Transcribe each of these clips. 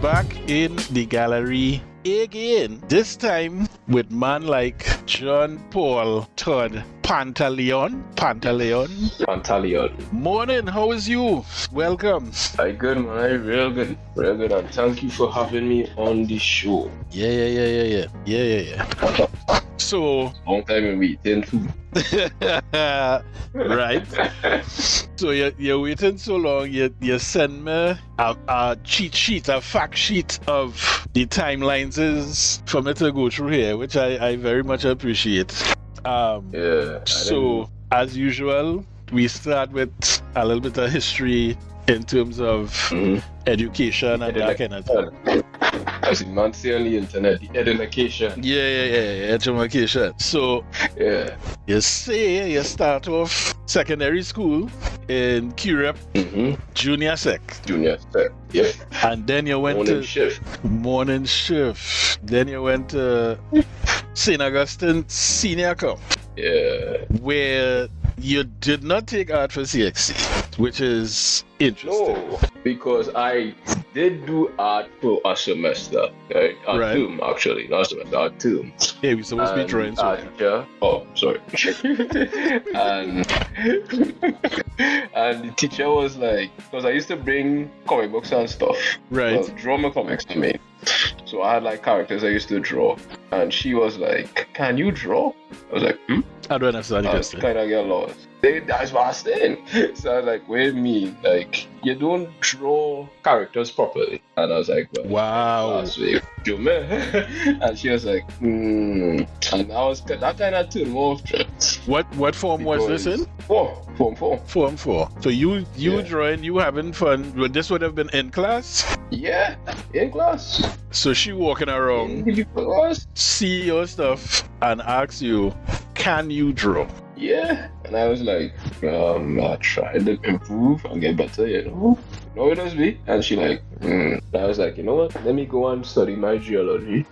back in the gallery again. This time with man like John Paul Todd-Pantaleon. Pantaleon. Morning, how is you? Welcome. Hi, good man. Hi, real good. And thank you for having me on the show. Yeah. So long time in waiting too. right. So you're waiting so long. You send me a cheat sheet, a fact sheet of the timelines is for me to go through here, which I very much appreciate. So as usual, we start with a little bit of history in terms of education and that kind of thing. As in man say on the internet, the education. Yeah, education. So you say you start off secondary school in Curep, junior sec. Yeah. And then you went morning shift. Then you went to St. Augustine Senior Camp. Yeah. Where you did not take art for CXC, which is interesting. No, because I did do art for a semester. A term, actually. Not a semester, a term. Yeah, we're supposed to be drawing. Sorry. And the teacher was like, because I used to bring comic books and stuff. Right. Draw my comics to me. So I had like characters I used to draw. And she was like, can you draw? I was like, I don't understand the question. Kind of get lost. That's what I was saying. So I was like, wait a minute, like, you don't draw characters properly. And I was like, well, wow. And she was like, And I was that kind of turned me off. What form was this in? Form 4. Form 4. So you drawing, you having fun. This would have been in class? Yeah, in class. So she walking around, see your stuff, and asks you, can you draw? Yeah, and I was like, I tried to improve and get better, you know it was me. And she like, I was like, you know what? Let me go and study my geography.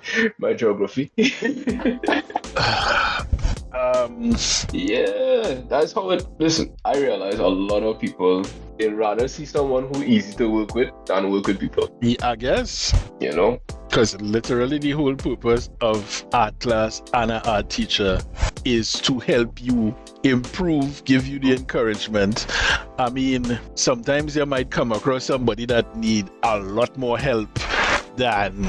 Yeah, that's how it. Listen, I realize a lot of people they'd rather see someone who's easy to work with than work with people. Yeah, I guess. You know? Because literally the whole purpose of art class and an art teacher is to help you improve, give you the encouragement. I mean, sometimes you might come across somebody that need a lot more help than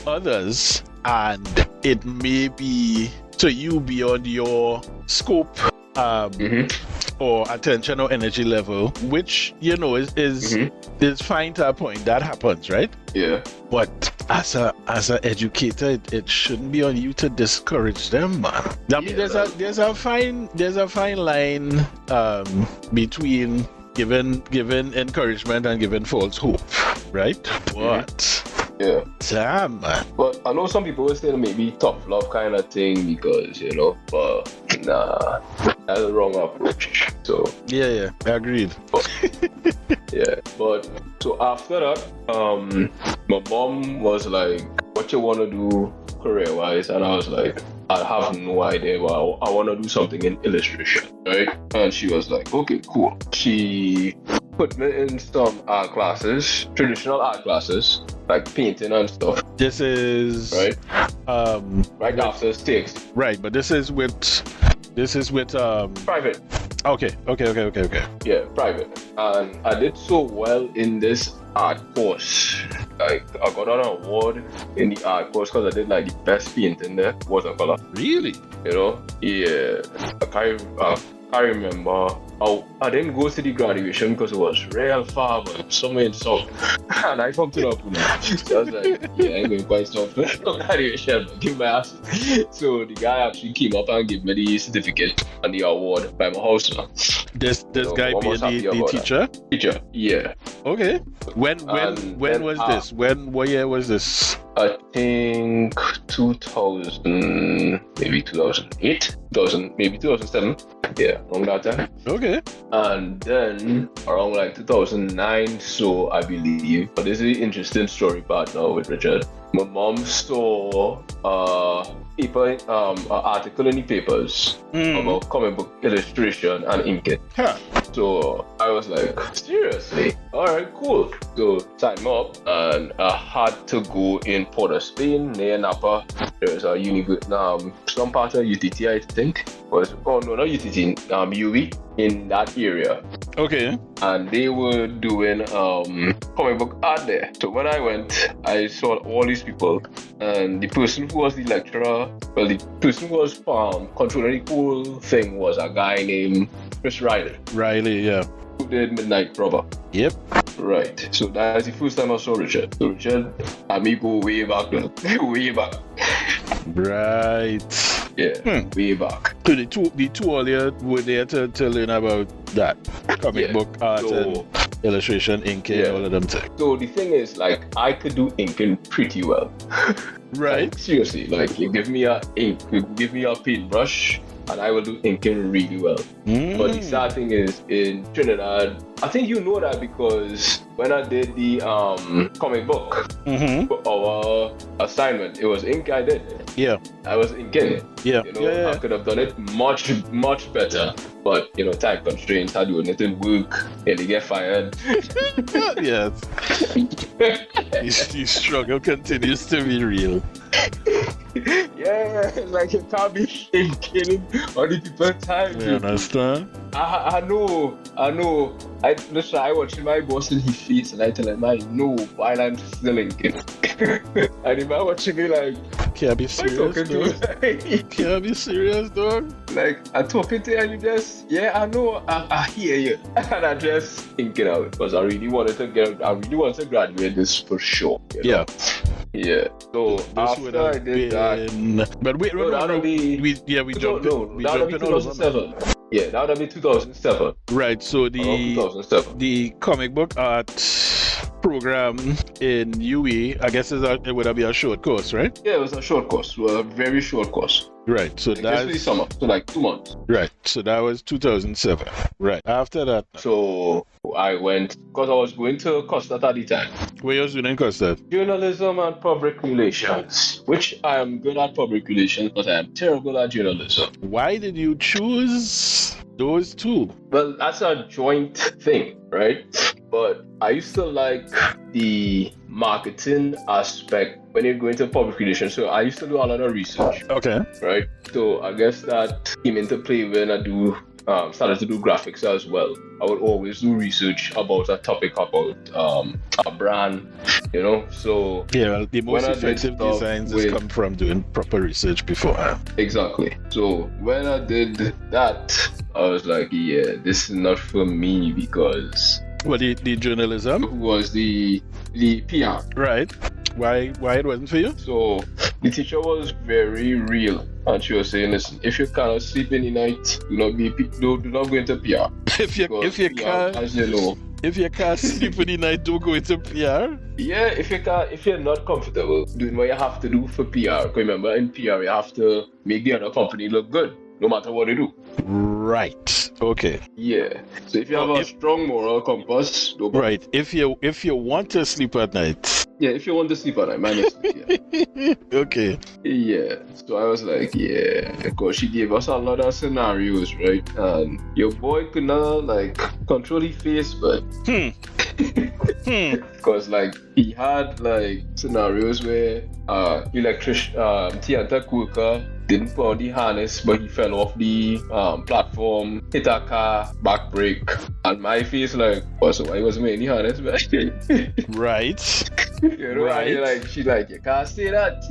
others, and it may be to you beyond your scope or attention or energy level, which is fine to a point. That happens, right? Yeah. But as a educator, it shouldn't be on you to discourage them, man. I mean, there's a fine line between giving encouragement and giving false hope, right? But damn, man. But I know some people will still maybe tough love kind of thing because, but nah, that's the wrong approach. So yeah, agreed. But so after that, my mom was like, what you want to do career-wise? And I was like, I have no idea, but I want to do something in illustration, right? And she was like, okay, cool. She put me in some art classes, traditional art classes, like painting and stuff. This is right after stakes. Right, but this is with private. Okay. Yeah, private. And I did so well in this art course. Like, I got an award in the art course because I did like the best painting there, watercolor. Really? Yeah. I remember. I didn't go to the graduation because it was real far, but somewhere in South. And I fucked it up. So I was like, I ain't going quite South for graduation, but give my ass. So the guy actually came up and gave me the certificate and the award by my house now. This guy being the teacher? Teacher, yeah. Okay. When was this? What year was this? I think 2000, maybe 2008, maybe 2007. Yeah, around that time. Okay. And then around like 2009, so I believe. But this is an interesting story part now with Richard. my mom saw paper, article in the papers about comic book illustration and inking. Huh. So I was like, seriously? Alright, cool. So signed me up, and I had to go in Port of Spain, near Napa. There's a some part of UTT, I think. Not UTT, UE in that area. Okay. And they were doing comic book art there. So when I went, I saw all these people, and the person who was the lecturer, well, the person who was controlling the whole thing was a guy named Chris Riley. Riley, yeah. Who did Midnight Rubber. Yep. Right. So that's the first time I saw Richard. So Richard and me go way back then. Way back. Right. Yeah, way back. So the two of you were there to learn about that comic book art and illustration, inking, all of them things. So the thing is, like, I could do inking pretty well. Right. Like, seriously, like, you give me a paintbrush, and I will do inking really well. But the sad thing is, in Trinidad, I think you know that because when I did the comic book for our assignment, it was ink I did. Yeah. I was inking. Yeah. I could have done it much, much better. But, time constraints, I do it, it didn't work, and they get fired. Yes. The struggle continues to be real. Yeah, like you can't be inking on the people time. You understand? I know. I watching my boss in his face, and I tell him, I know while I'm still inking. And he might watching me like, can't be serious, dog. Can't be serious, dog. Like, I'm talking to you and you just, I know, I hear you. And I just inking out because I really wanted to graduate this for sure. You know? Yeah. So this after I did that, but wait, we jumped in 2007. Yeah, that would be 2007. Right. So 2007. the comic book art program in UE, I guess it would be a short course, right? Yeah, it was a short course, a very short course. Right, so that's summer, so like 2 months. Right, so that was 2007. Right, after that. So I went, because I was going to Costa at the time. Where you was doing in Costa? Journalism and public relations, which I am good at public relations, but I am terrible at journalism. Why did you choose those two? Well, that's a joint thing, right? But I used to like the marketing aspect when you go into public relations. So I used to do a lot of research. Okay. Right. So I guess that came into play when I started to do graphics as well. I would always do research about a topic, about a brand, So well, the most effective designs come from doing proper research beforehand. Exactly. So when I did that, I was like, this is not for me because. Well, the journalism was the PR. Right. Why it wasn't for you? So the teacher was very real, and she was saying, "Listen, if you cannot sleep in the night, do not go into PR. If you can't, as you know, if you can't sleep in the night, don't go into PR. Yeah, if you're not comfortable doing what you have to do for PR, remember in PR you have to make the other company look good, no matter what they do. Right. Okay. Yeah. So if you have a strong moral compass, don't go. Right. If you want to sleep at night. Yeah, if you want to sleep at night, man. Okay. Yeah. So I was like, because she gave us a lot of scenarios, right? And your boy could not control his face, but because he had scenarios where theater worker didn't put on the harness, but he fell off the platform, hit a car, back brake, and my face so why wasn't wearing the harness, man? Right. Right. And she's like, you can't say that,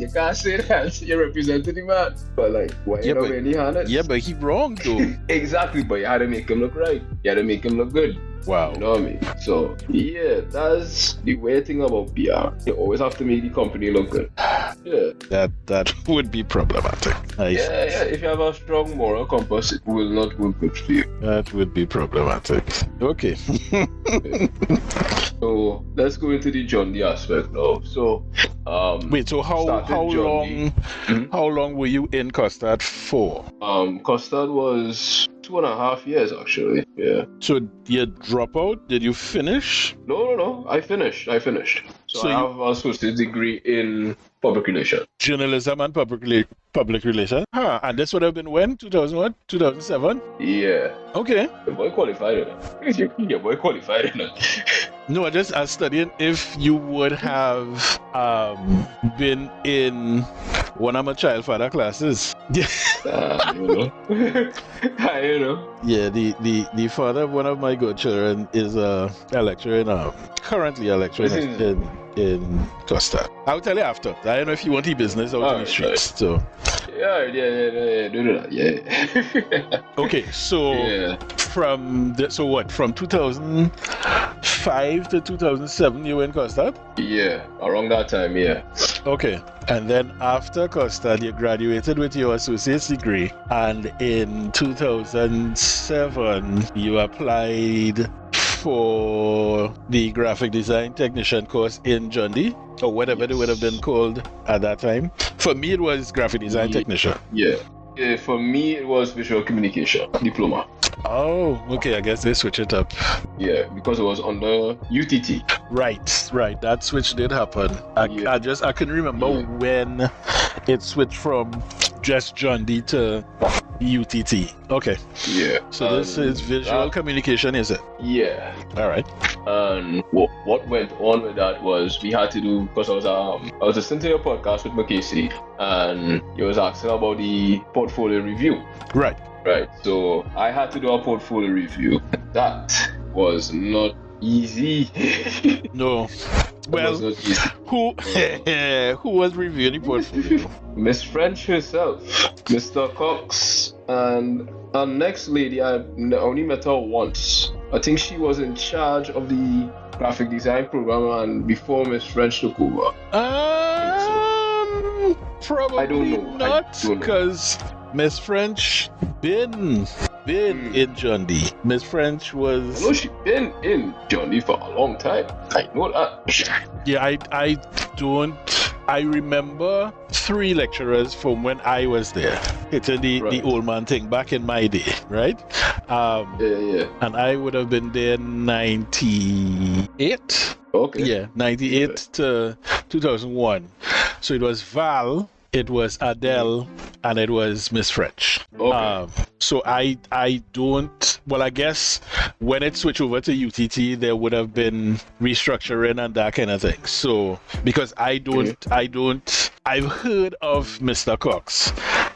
you're representing the man. But why you not wearing the harness? Yeah, but he wrong though. Exactly, but you had to make him look right. You had to make him look good. Wow. You know what I mean? So, that's the weird thing about PR. You always have to make the company look good. Yeah. That would be problematic. Yeah. If you have a strong moral compass, it will not work good for you. That would be problematic. Okay. So, let's go into the John D aspect now. So, wait, so how long were you in Custard for? Custard was 2.5 years actually. Yeah. So you drop out? Did you finish? No. I finished. So I have an associate degree in public relations. Journalism and public relations. Huh. And this would have been when? 2001? 2007? Yeah. Okay. Your boy qualified in it. Your boy qualified in it. No, I was studying if you would have been in one of my child father classes. You know. You know. Yeah, the father of one of my godchildren is a lecturer in currently a lecturer in Costa. I'll tell you after. I don't know if you want the business out in the streets. Right. So yeah, do that. Yeah. Okay, so from 2005 to 2007 you were in Costa? Yeah, around that time, yeah. Okay. And then after Costa, you graduated with your associate's degree, and in 2007 you applied for the graphic design technician course in Jundee, or whatever it would have been called at that time. For me, it was graphic design technician. Yeah. For me, it was visual communication diploma. Oh, okay. I guess they switch it up. Yeah, because it was under UTT. Right. That switch did happen. I couldn't remember when it switched from just Jundee to UTT. Okay. Yeah. So this is visual communication, is it? Yeah. All right. And what went on with that was we had to do, because I was listening to your podcast with McCasey, and you was asking about the portfolio review. Right. So I had to do a portfolio review. That was not easy. No. Well, who was reviewing the portfolio? Miss French herself, Mr. Cox, and our next lady, I only met her once. I think she was in charge of the graphic design program, and before Miss French took over. Probably I don't know. Not, because Miss French been in Jundee. Miss French was... I know she been in Jundee for a long time. I know that. Yeah, I remember 3 lecturers from when I was there. It's the old man thing back in my day, right? Yeah. And I would have been there 98. Okay. Yeah, 98 to 2001. So it was Val, it was Adele, and it was Miss French. Okay. So I don't... Well, I guess when it switched over to UTT, there would have been restructuring and that kind of thing. So, because I've heard of Mr. Cox,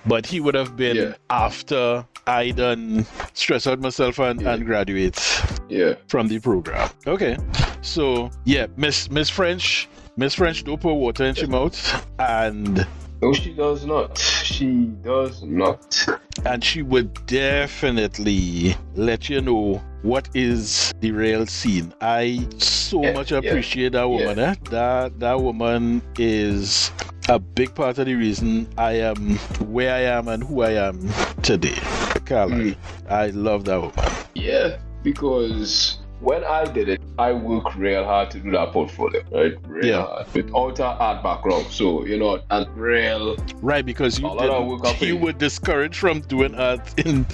but he would have been after I done stress out myself and graduate from the program. Okay. So, Miss French don't pour water in her mouth, and... No, she does not. And she would definitely let you know what is the real scene. I so much appreciate that woman. That woman is a big part of the reason I am where I am and who I am today. Carla, I love that woman. Yeah, because when I did it, I worked real hard to do that portfolio, right? Real hard. Without an art background. So, and real... Right, because you were discouraged from doing art in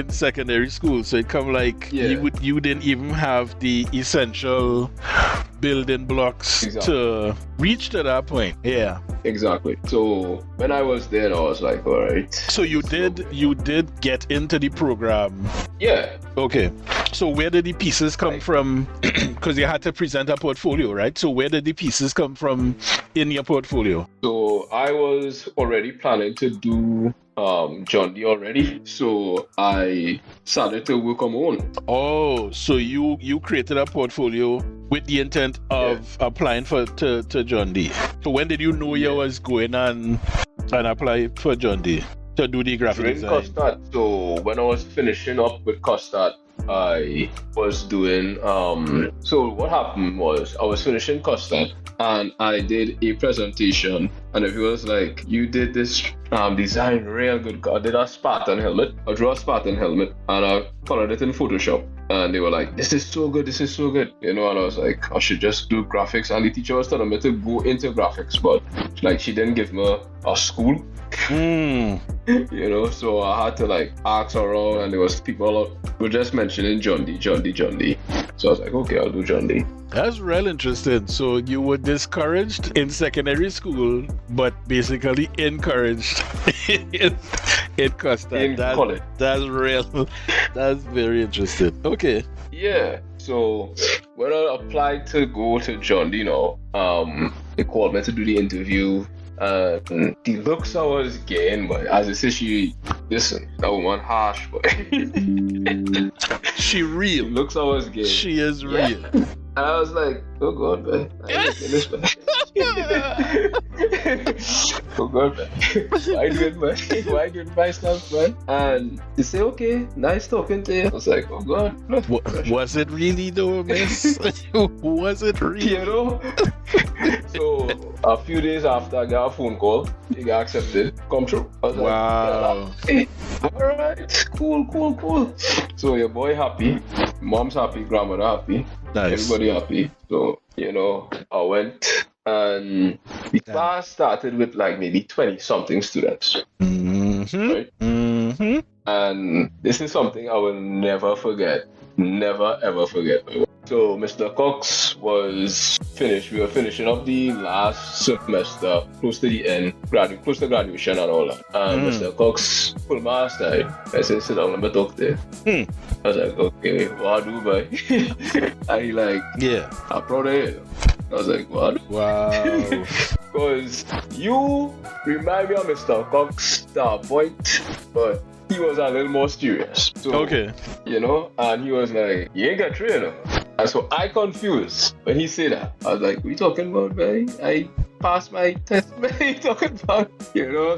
secondary school. So it come like you didn't even have the essential building blocks to reach to that point. Yeah. Exactly. So when I was there, I was like, all right. So you did get into the program. Yeah. Okay. So where did the pieces come from? Because you had to present a portfolio, right? So where did the pieces come from in your portfolio? So I was already planning to do Jundee already. So I started to work on my own. Oh, so you created a portfolio with the intent of applying to Jundee. So when did you know you was going and apply for Jundee to do the graphic design? Custard. So when I was finishing up with Custard, I was doing so what happened was I was finishing Custard and I did a presentation, and it was like, you did this design real good. I did a Spartan helmet. I drew a Spartan helmet and I colored it in Photoshop, and they were like, this is so good, and I was like, I should just do graphics. And the teacher was telling me to go into graphics, but like she didn't give me a school. So I had to like ask around, and there was people were just mentioning Jundee. So I was like, okay, I'll do Jundee. That's real interesting. So you were discouraged in secondary school, but basically encouraged in custard. In college. That's real. That's very interesting. Okay. Yeah. So when I applied to go to John, they called me to do the interview. The looks I was getting, but as I said, listen, that woman harsh, but she real. The looks I was getting. She is real. And I was like, oh God, man. I ain't getting this, man. Oh God, man. Why doing man? Why doing my stuff, man? And they say, okay, nice talking to you. I was like, oh God. Was it really though, miss? Was it really? So a few days after I got a phone call, it got accepted. Come true. I was wow. Like, hey, alright, cool. So your boy happy, mom's happy, grandmother happy. Nice. Everybody happy. So, I went and the class started with like maybe 20 something students. Mm-hmm. Right? Mm-hmm. And this is something I will never forget. Never ever forget. So Mr. Cox was finished. We were finishing up the last semester, close to the end, close to graduation and all that. And Mr. Cox pulled my aside. I said, sit down, let me talk there. I was like, okay, what I do, boy? And he like, yeah, I'm proud of you. I was like, what? Wow. Because you remind me of Mr. Cox to a point, but he was a little more serious. So, okay. And he was like, you ain't got trainer. And so I confused when he said that. I was like, what you talking about, man? I passed my test, man. What you talking about?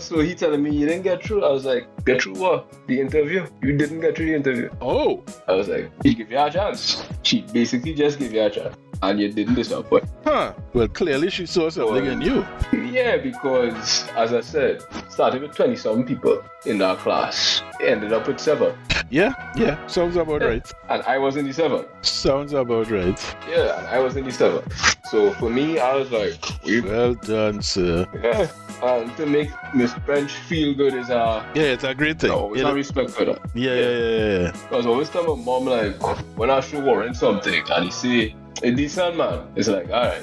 So he telling me you didn't get through. I was like, get through what? The interview? You didn't get through the interview. Oh. I was like, she gave you a chance. She basically just gave you a chance. And you didn't disappoint. Huh. Well, clearly she saw something in you. Yeah, because, as I said, started with 20-something people in that class. Ended up with 7. Yeah. Sounds about right. And I was in the 7. Sounds about right. Yeah, and I was in the 7. So for me, I was like, well done, sir. Yeah. And to make Miss French feel good is it's a great thing. Always have respect for that. Yeah. Because I always tell my mom, like, when I show Warren something and he say, a decent man, it's like, all right.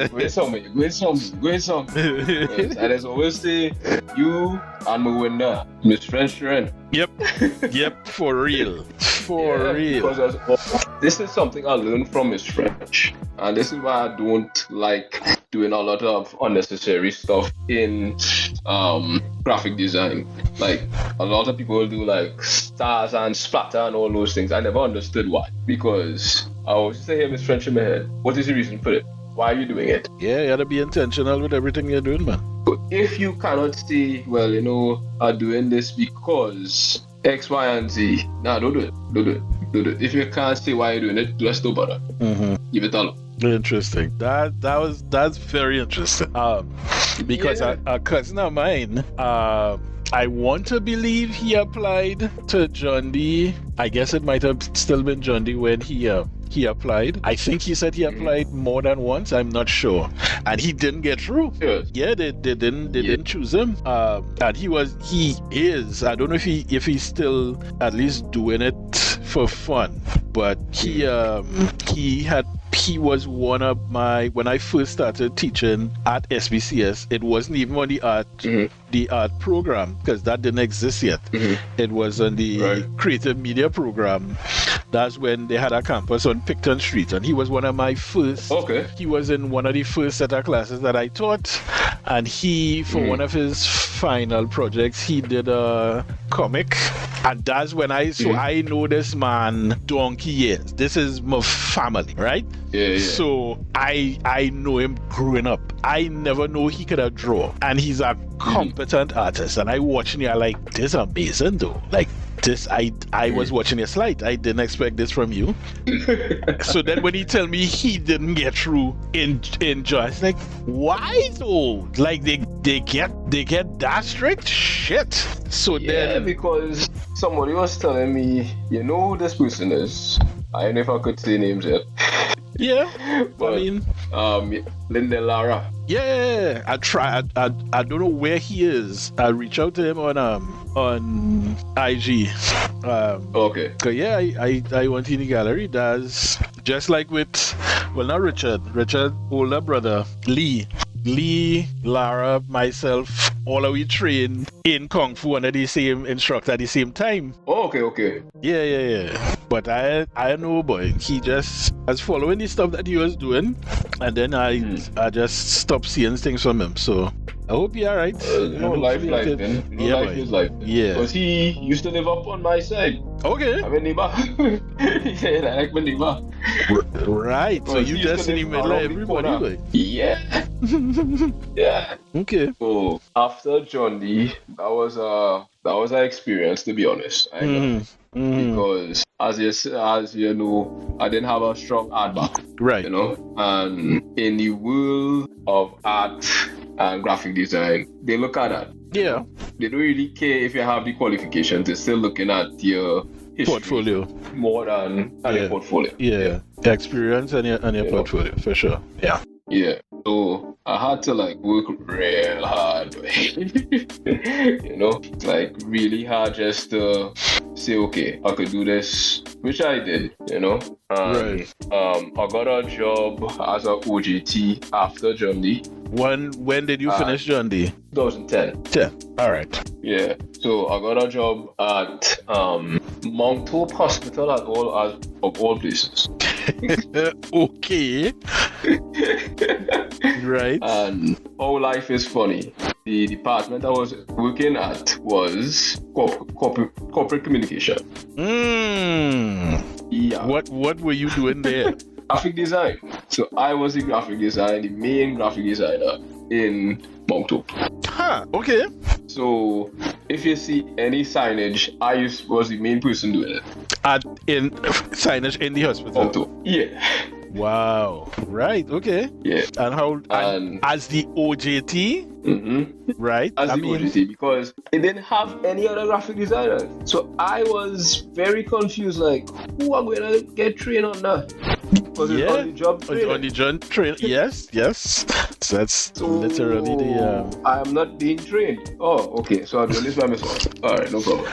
Go somewhere. Yes, and as I always say, you and my winner, Miss French friend. Yep, for real. Real. Because this is something I learned from Miss French. And this is why I don't like doing a lot of unnecessary stuff in graphic design. Like, a lot of people do like stars and splatter and all those things. I never understood why. Because I always say, hey, Miss French in my head, what is the reason for it? Why are you doing it? Yeah, you gotta be intentional with everything you're doing, man. So if you cannot say, well, I'm doing this because X, Y, and Z, nah, don't do it. If you can't say why you're doing it, just don't bother. Give it alone. Interesting. That's very interesting. Because a cousin of mine, I want to believe he applied to John D. I guess it might have still been John D when he applied. I think he said he applied more than once. I'm not sure, and he didn't get through. Yes. Yeah, they didn't choose him. And he is. I don't know if he's still at least doing it for fun, but he was one of my, when I first started teaching at SBCS, it wasn't even on the art program, because that didn't exist yet. It was on the creative media program. That's when they had a campus on Picton Street, and he was one of my first. Okay. He was in one of the first set of classes that I taught, and he, for one of his final projects, he did a comic, and that's when I know this man donkey years. This is my family, right? Yeah. So I know him growing up. I never know he could have drawn, and he's a competent artist. And I watching it, I like, this is amazing though. Like this, I was watching your slide. I didn't expect this from you. So then when he tell me he didn't get through in John, it's like, why though? Like they get that strict? Shit. So then because somebody was telling me, who this person is. I don't know if I could say names yet. Yeah, but I mean, Linda Lara. Yeah, I try. I don't know where he is. I reach out to him on IG. Okay. Yeah, I went in the gallery. Does just like with, well, not Richard, older brother Lee, Lara, myself, all of we trained in Kung Fu under the same instructor at the same time. Oh, okay. Yeah. But I know, boy, he just was following the stuff that he was doing, and then I just stopped seeing things from him. So I hope you're alright. Life, man. Life is life. Yeah. Because he used to live up on my side. Okay. I'm a neighbor. Yeah, I like my neighbor. Right. So you just in the middle of everybody, boy. Yeah. Yeah. Okay. So after John D, that was an experience, to be honest. I know. Because as you know, I didn't have a strong art background. Right. You know, and in the world of art and graphic design, they look at that. Yeah. They don't really care if you have the qualifications. They're still looking at your history portfolio more than your portfolio. Yeah. Experience and your portfolio, for sure. Yeah. Yeah. So I had to work real hard. You know, really hard just to say, okay, I could do this, which I did, you know. Right. I got a job as a OJT after John D. When did you finish John D? 2010. 10. All right. Yeah. So I got a job at Mount Hope Hospital of all places. Okay. Right. And how life is funny. The department I was working at was corporate communication. Yeah. What were you doing there? Graphic design. So I was the main graphic designer in Mount Hope. Huh, okay. So if you see any signage, I was the main person doing it. In signage in the hospital? Mount Hope. Yeah. Wow. Right, okay. Yeah. And as the OJT? Right. As the OJT, because it didn't have any other graphic designer. So I was very confused, who am I going to get trained on that? Because it's on the job training. On the job training, yes. So that's literally the... I am not being trained. Oh, okay. So I'm doing this by myself. Alright, no problem.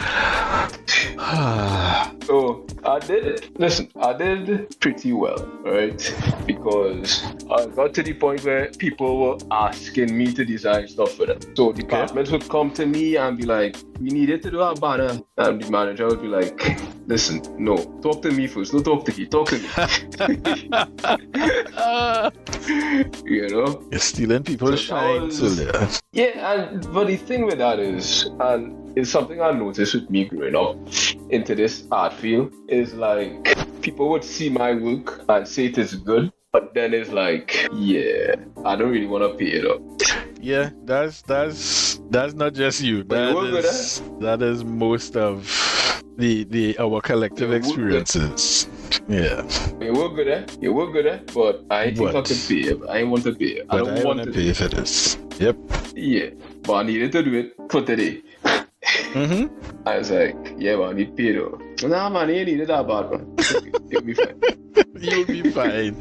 So I did pretty well, right? Because I got to the point where people were asking me to design stuff for them. So departments would come to me and be like, we needed to do a banner. And the manager would be like, listen, no, talk to me first. Don't talk to me. Talk to me. You know? You're stealing people's shine. Yeah, but the thing with that is, and it's something I noticed with me growing up into this art field, is people would see my work and say it is good, but then it's yeah, I don't really want to pay it up. Yeah, that's not just you. That is most of our collective experiences. Yeah. You work good, but I think I could pay it. I ain't want to pay it. I don't want to pay for this. Yep. Yeah, but I needed to do it for today. I was yeah, but I need pay though. Nah, man, you need that bad, man. You'll be fine. You'll be fine.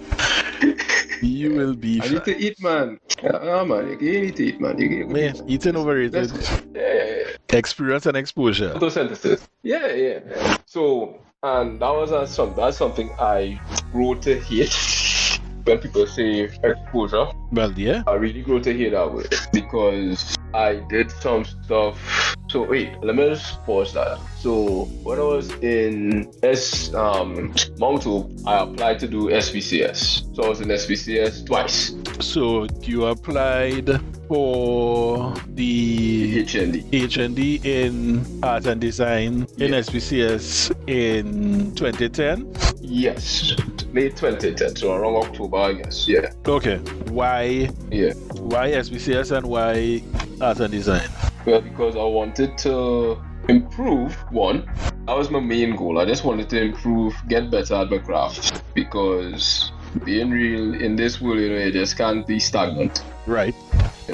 You will be fine. I need to eat, man. Man, you need to eat, man. Man, eating overrated. Yeah. Experience and exposure. Photosynthesis. Yeah. So, and that's something I grew to hate. When people say exposure, well, yeah, I really grew to hate that word because I did some stuff. So wait, let me just pause that. So when I was in Mount Hope, I applied to do SVCS. So I was in SVCS twice. So you applied for the HND in art and design in SVCS in 2010? Yes, late 2010, so around October, I guess. Yeah. Okay. Why? Yeah. Why SVCS and why art and design? Well, because I wanted to improve. One, that was my main goal. I just wanted to improve, get better at my craft. Because being real in this world, you just can't be stagnant. Right.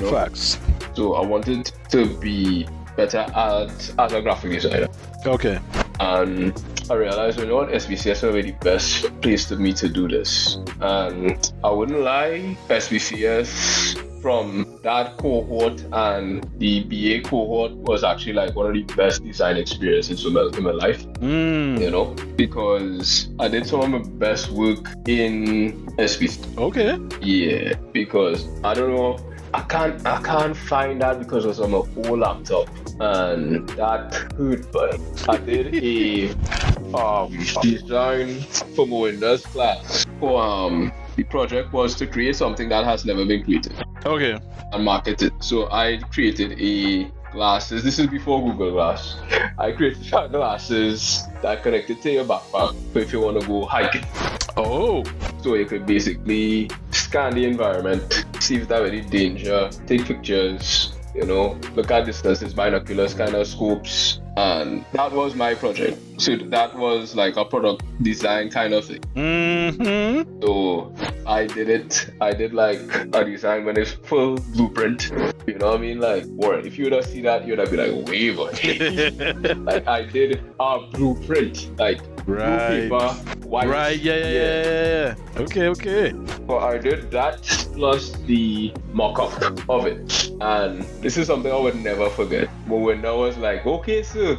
Facts. So I wanted to be better as a graphic designer. Okay. And I realized, SVCS will be the best place for me to do this. And I wouldn't lie, SVCS from that cohort, and the BA cohort was actually like one of the best design experiences in my life. You know, because I did some of my best work in SPC. Okay. Yeah, because I don't know, I can't find that because it was on my old laptop, and that hurt. But I did a design for my Windows class. So the project was to create something that has never been created. Okay. And market it. So I created a glasses. This is before Google Glass. I created glasses that connected to your backpack. So if you want to go hiking. Oh. So you could basically scan the environment, see if there's any danger, take pictures, you know, look at distances, binoculars, kind of scopes. And that was my project. So that was like a product design kind of thing. Mm-hmm. So I did it. I did like a design when it's full blueprint. You know what I mean? Like, Warren, if you would have seen that, you'd have been like, wait, but like I did a blueprint, like blue paper, white. Right, yeah. Okay. So I did that plus the mock-up of it. And this is something I would never forget. But when I was like, okay, sir. And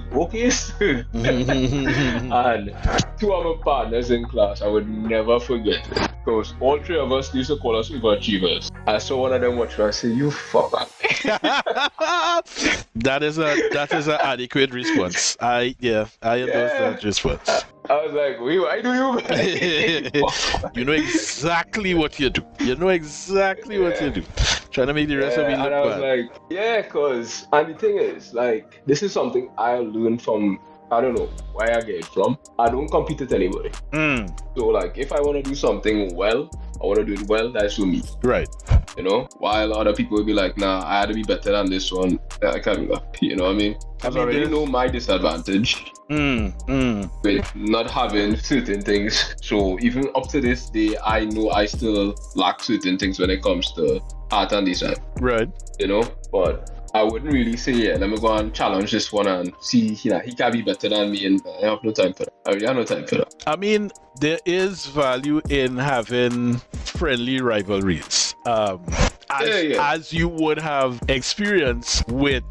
two of my partners in class, I would never forget it. Because all three of us used to call us overachievers. I saw one of them watch me and say, you fucker. That is an adequate response. I endorse that response. I was like, wait, why do you? You know exactly what you do. What you do. Trying to make the rest of me look and I was bad. like, and the thing is, like, this is something I learned from, I don't know where I get it from. I don't compete with anybody. So, like, if I want to do something well, I want to do it well, that's for me. Right. You know, while other people will be like, nah, I had to be better than this one. I can't do that. You know what I mean? I already know my disadvantage with not having certain things. So even up to this day, I know I still lack certain things when it comes to art and design. Right. You know, but I wouldn't really say, let me go and challenge this one and see, he can be better than me, and I have no time for that. I really have no time for that. I mean, there is value in having friendly rivalries. As you would have experience with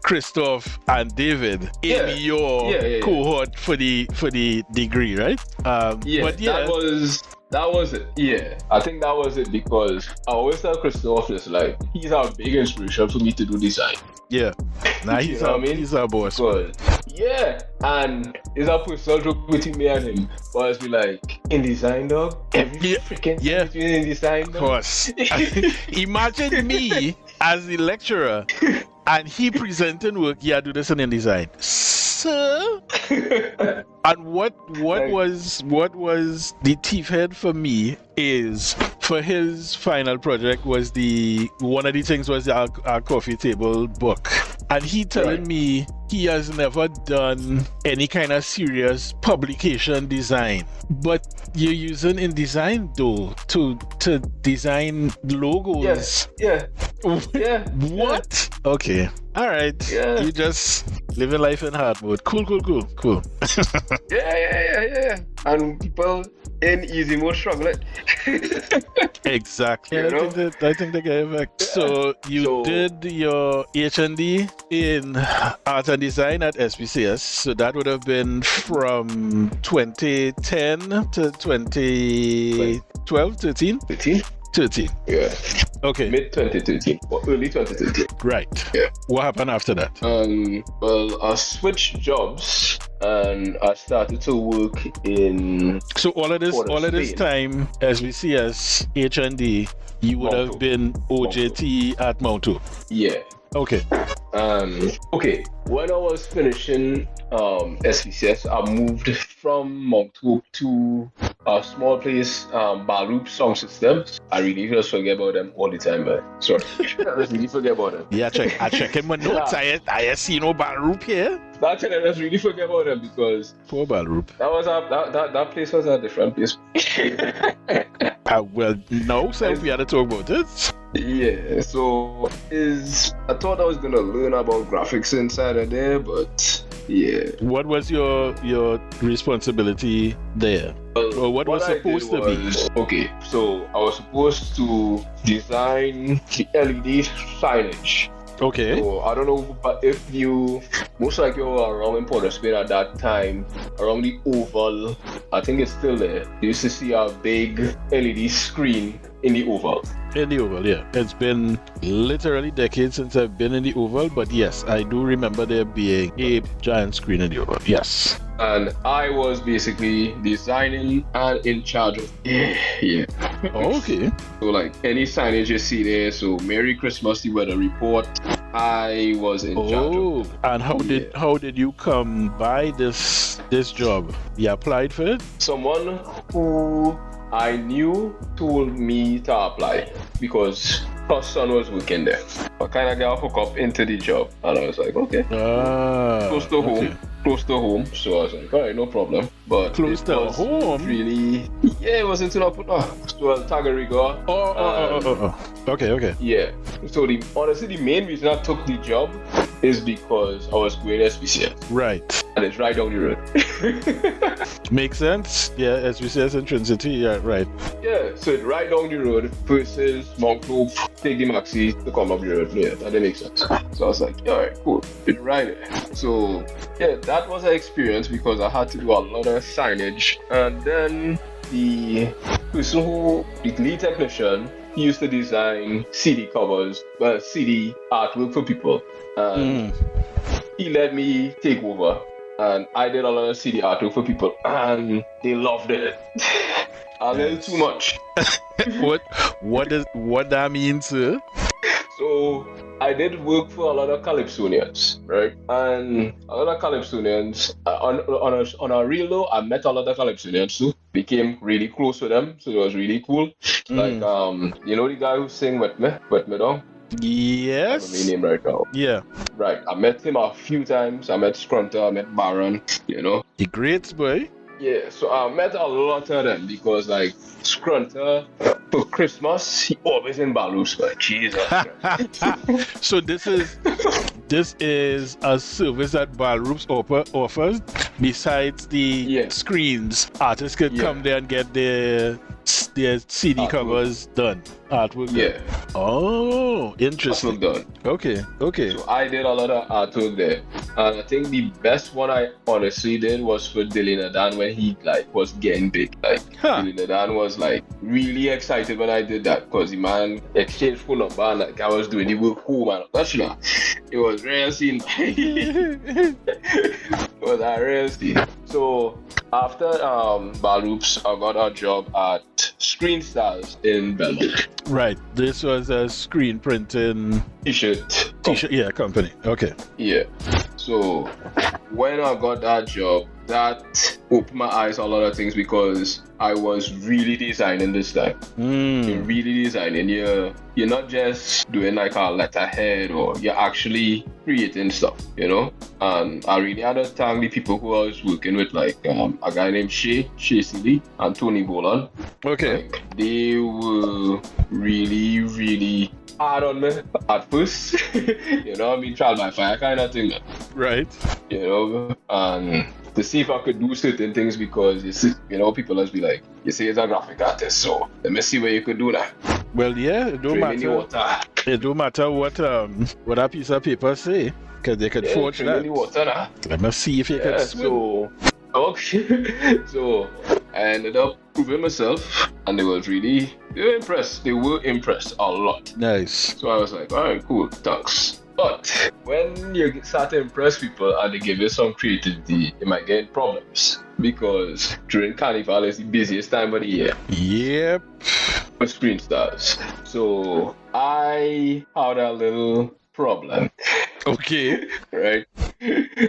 Christoph and David in your cohort for the degree, right? That was it. Yeah, I think that was it, because I always tell Christoph this, like, he's a big inspiration for me to do design. Yeah. Now he's our boss. But, yeah, and it's a personal joke between me and him. But it's be like, in design, dog, every freaking thing in design, dog. Of course. Imagine me as the lecturer and he presenting work, do this in design. Sir? And what was the teeth head for me is, for his final project was one of the things was our coffee table book, and he telling me he has never done any kind of serious publication design, but you're using InDesign though to design logos. What? Okay. All right. Yeah. You just living life in hard mode. Cool. Yeah. And people in easy mode struggling. Exactly. I think they get it back. So you did your HND in art and design at SPCS. So that would have been from 2010 to 2012, 13? 13. Yeah. Okay. Mid 2013 or early 2013. Right. Yeah. What happened after that? Well, I switched jobs and I started to work in. So all of this time, as we see as HND, you would have been OJT at Mount Hope. Yeah. Okay. When I was finishing SPCS, I moved from Mount Hope to a small place, Balroop Sound Systems. I really just forget about them all the time, but sorry. I just really forget about them. Yeah, I check in my notes. I see no Balroop here. That's it, I just really forget about them, because poor Balroop. That place was a different place. Well, no, so we had to talk about it. Yeah, so I thought I was gonna learn about graphics inside of there, but Yeah. What was your responsibility there? Or what was supposed to be? Okay, so I was supposed to design the LED signage. Okay. So I don't know, but if you most likely were around in Port of Spain at that time, around the Oval, I think it's still there. You used to see a big LED screen in the Oval. In the Oval, yeah. It's been literally decades since I've been in the Oval, but yes, I do remember there being a giant screen in the Oval. Yes. And I was basically designing and in charge of yeah. Oh, okay. So like any signage you see there, so Merry Christmas, the weather report, I was in charge of. And how did you come by this job? You applied for it? Someone who I knew told me to apply because her son was working there. I kind of got hooked up into the job, and I was like, okay, close to home. So I was like, all right, no problem. But close to home, really, yeah, it was into Napuna. So Tagariga. Okay. Yeah. So honestly, the main reason I took the job is because I was going SPCS. Right. And it's right down the road. Makes sense. Yeah, SPCS in Trinity. Yeah, right. Yeah, so it's right down the road versus Mount Globe, take the maxi to come up the road. Yeah, that didn't make sense. So I was like, all right, cool. It's right there. So yeah, that was an experience because I had to do a lot of signage. And then the person the lead technician, he used to design CD covers, CD artwork for people. And he let me take over. And I did a lot of CD artwork for people, and they loved it. A little too much. What that means, sir? So I did work for a lot of Calypsonians, right? And a lot of Calypsonians, on a real low, I met a lot of Calypsonians too. Became really close with them, so it was really cool. Like you know the guy who sang with me down? Yes. I have a name right now. Yeah. Right. I met him a few times. I met Scrunter, I met Baron, you know. The great boy. Yeah, so I met a lot of them because like Scrunter for Christmas, he always in balloons, but Jesus. So this is a service that Ballrooms offers besides the screens. Artists could come there and get their CD covers done. Artwork done. Oh, interesting. Artwork done. Okay. So I did a lot of artwork there. And I think the best one I honestly did was for Dylan Adan when he like was getting big. Like Dylan Adan was like really excited when I did that because the man exchanged phone number and like I was doing the work home and that's it was real scene. It was a real scene. So after Ballrooms, I got a job at Screen Stars in Belmont. Right. This was a screen printing T-shirt company. Okay. Yeah. So when I got that job, that opened my eyes on a lot of things because I was really designing this time. You're really designing. You're not just doing like a letterhead or you're actually creating stuff, you know? And I really had to thank the people who I was working with, like a guy named Shay Seeley and Tony Boland. Okay. Like, they were really, really hard on me at first. You know, I mean, trial by fire kind of thing. Right. You know, and to see if I could do certain things because you know, people must be like, you say it's a graphic artist, so let me see what you could do now. Well, yeah, it don't matter. It don't matter what that piece of paper say, because they could forge that. Let me see if you can swim. So I ended up proving myself, and they were impressed. They were impressed a lot. Nice. So I was like, all right, cool, thanks. But when you start to impress people and they give you some creativity, you might get problems because during Carnival is the busiest time of the year. Yep. For Screen Stars. So I had a little problem. Okay. Right?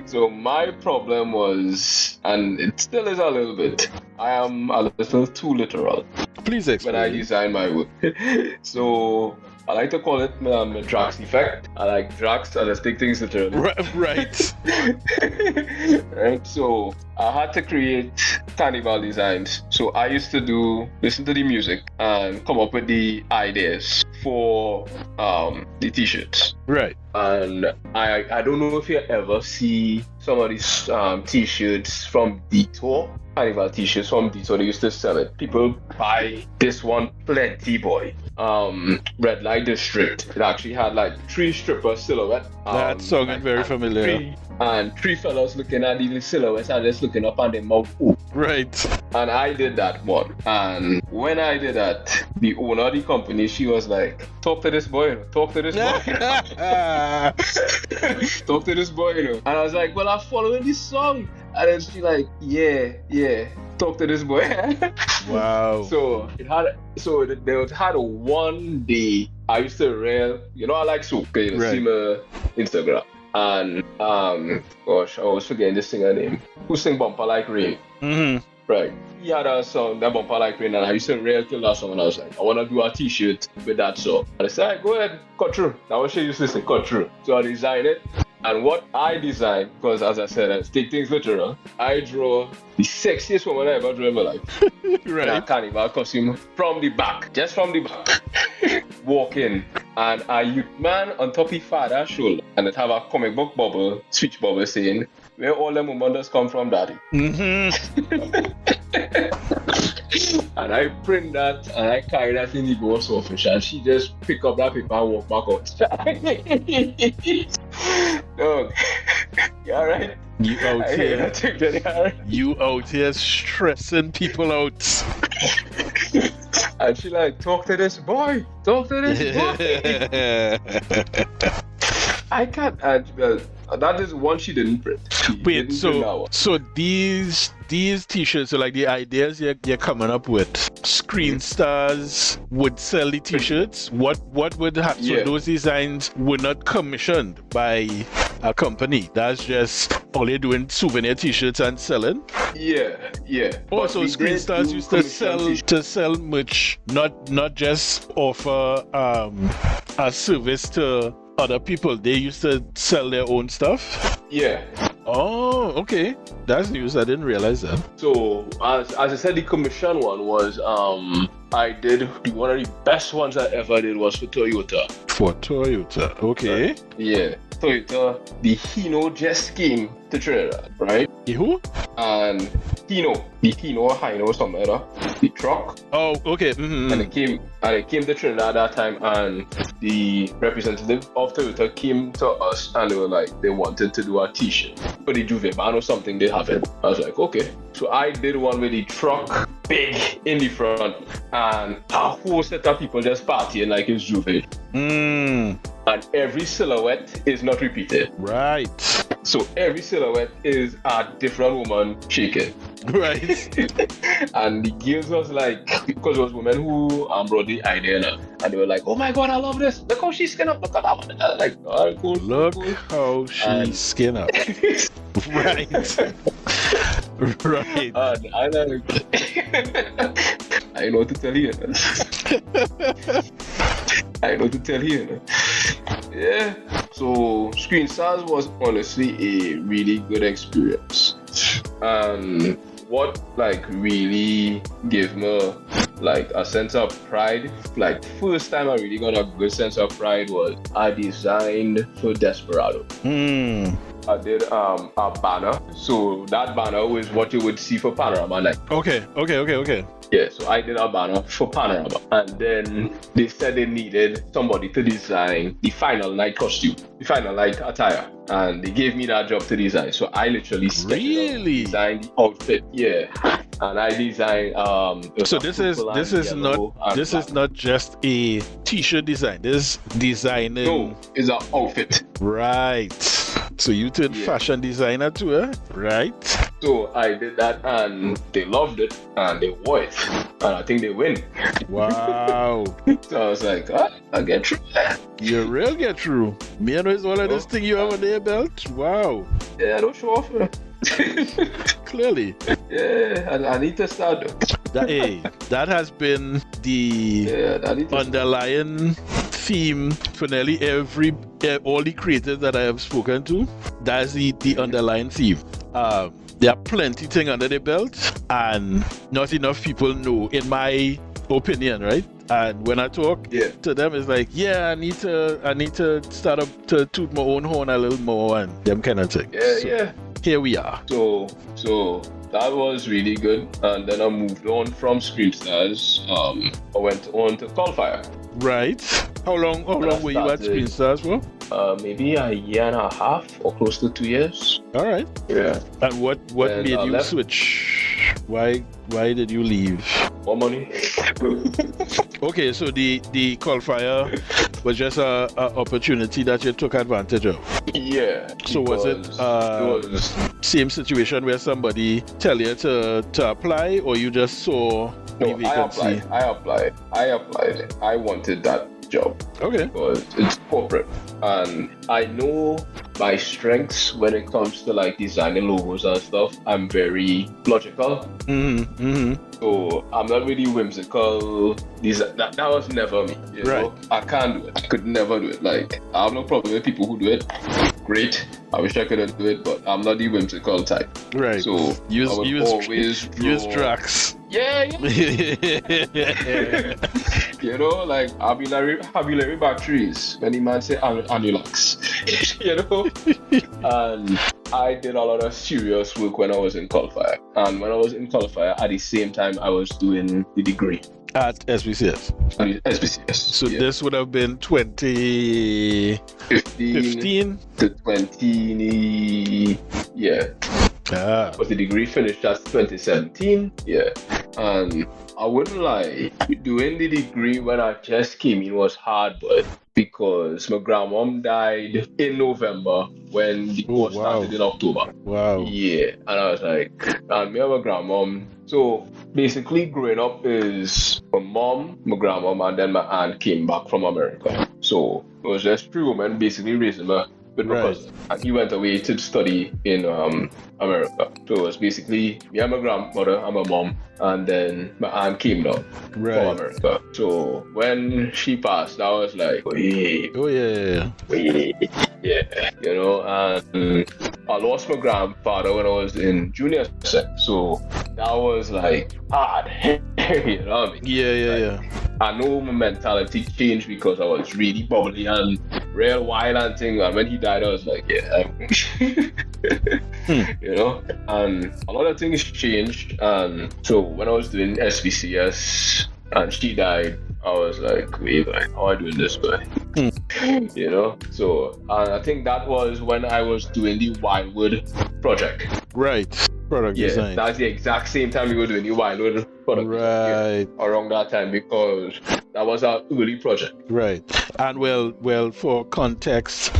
So my problem was, and it still is a little bit, I am a little too literal. Please explain. When I design my work. So I like to call it my Drax effect. I like Drax, I just take things literally. Right. Right. So I had to create carnival designs. So I used to listen to the music and come up with the ideas for the t-shirts. Right. And I don't know if you ever see some of these t-shirts from Detour. Carnival t-shirts from Detour, they used to sell it. People buy this one plenty, boy. Red Light District. It actually had like 3 stripper silhouette. That sounded very familiar. Three fellas looking at the silhouettes and just looking up on their mouth. Ooh. Right. And I did that one. And when I did that, the owner of the company, she was like, talk to this boy, talk to this boy. Talk to this boy, And I was like, well, I'm following this song. And then she like, yeah, talk to this boy. Wow. So they had one day I used to rail, I like Soap, you see my Instagram. And gosh, I was forgetting this singer name. Who sing Bumper Like Rain? Mm-hmm. Right. He had a song, that Bumper Like Rain, and I used to rail kill that song, and I was like, I want to do a t-shirt with that song. And I said, right, go ahead, cut through. That was she used to say, cut through. So I designed it. And what I designed, because as I said, I take things literal, I draw the sexiest woman I ever drew in my life. Right. In a carnival costume from the back, just from the back. Walk in, and a youth man on top of his father's shoulder, and it have a comic book bubble, speech bubble saying, where all them women just come from, daddy. Mm-hmm. And I print that and I carry that in the ghost office, and she just pick up that paper and walk back out. Dog, you alright? You out here stressing people out. And she like, talk to this boy. I can't. That is one she didn't print. Wait, so these t-shirts, so like the ideas you're coming up with, Screen Stars would sell the t-shirts. What would happen? So those designs were not commissioned by a company. That's just all you're doing, souvenir t-shirts and selling. Yeah. Also, Screen Stars used to sell merch, not just offer a service to other people. They used to sell their own stuff. Yeah. Oh, okay. That's news. I didn't realize that. So, as I said, the commission one was, I did one of the best ones I ever did was for Toyota. For Toyota, okay. Yeah. Toyota, the Hino just came to Trinidad, right? Who? And the Hino or Hino, something like that. The truck. Oh, okay. Mm-hmm. And it came to Trinidad at that time, and the representative of Toyota came to us, and they were like, they wanted to do a t-shirt for the Juve band or something they have it. I was like, okay. So I did one with the truck big in the front, and a whole set of people just partying like it's Juve. And every silhouette is not repeated. Right. So every silhouette is a different woman shaking. Right. And the girls was like, because it was women who brought the idea, and they were like, oh my god, I love this. Look how she's skin up. Look at that one. And I was like, all right, cool. Look cool. how she's skin up. Right. Right. I know what to tell you. Yeah. So Screen Stars was honestly a really good experience. And what really gave me like a sense of pride, like first time I really got a good sense of pride was I designed for Desperado. I did a banner. So that banner was what you would see for Panorama Night. Okay. Yeah, so I did a banner for Panorama. And then they said they needed somebody to design the final night costume, the final night attire. And they gave me that job to design. So I literally designed the outfit. Yeah. And I designed so this is not just a t-shirt design. This designing. No, it's an outfit. Right. So you turned fashion designer too, eh? Right. So I did that and they loved it and they wore it. And I think they win. Wow. So I was like, I'll get through that. You real get through. Me and is one of this thing you have on their belt. Wow. Yeah, don't show off. Clearly. Yeah, I need to start though. That has been the underlying theme for nearly all the creators that I have spoken to. That's the underlying theme. There are plenty things under the belt and not enough people know. In my opinion, right? And when I talk to them, it's like, yeah, I need to start up to toot my own horn a little more and them kind of thing. Yeah. Here we are. So that was really good. And then I moved on from Screen Stars. I went on to Callfire. Right. How long were you at Screen Stars for? Maybe a year and a half or close to 2 years. All right. Yeah. And what made you left. Switch? Why did you leave? More money. Okay, so the Callfire was just a opportunity that you took advantage of. Yeah. So was it same situation where somebody tell you to apply, or you just saw the vacancy? I applied. I wanted that job. Okay. Because it's corporate, and I know my strengths when it comes to like designing logos and stuff. I'm very logical. So I'm not really whimsical. That was never me. You know? I can't do it. I could never do it. Like, I have no problem with people who do it. Great. I wish I could do it, but I'm not the whimsical type. Right. So use tracks. Yeah. You know, like I'll be like batteries. Many man say Anulax. You know? And I did a lot of serious work when I was in Callfire. And when I was in Callfire, at the same time I was doing the degree. At SBCS. So this would have been 2015 to 20. Yeah. But the degree finished at 2017. Yeah. And I wouldn't lie, doing the degree when I just came in was hard, but because my grandmom died in November when the course started in October. Wow. Yeah. And I was like, and me and my grandmom. So basically growing up is my mom, my grandmom, and then my aunt came back from America. So it was just 3 women basically raising me with my cousin. And he went away to study in America. So it was basically me and my grandmother and my mom, and then my aunt came down from America. So when she passed, I was like, wait. Oh yeah. Yeah, you know, and I lost my grandfather when I was in junior sec. So that was like hard. You know what I mean? Yeah. I know my mentality changed because I was really bubbly and real wild and thing. And when he died, I was like, you know, and a lot of things changed. And so when I was doing SBCS and she died, I was like, wait, like, how am I doing this, guy? You know, so I think that was when I was doing the Wildwood project. Right. Product design. That's the exact same time we were doing the Wildwood product design, around that time, because that was our early project. Right. And well, for context,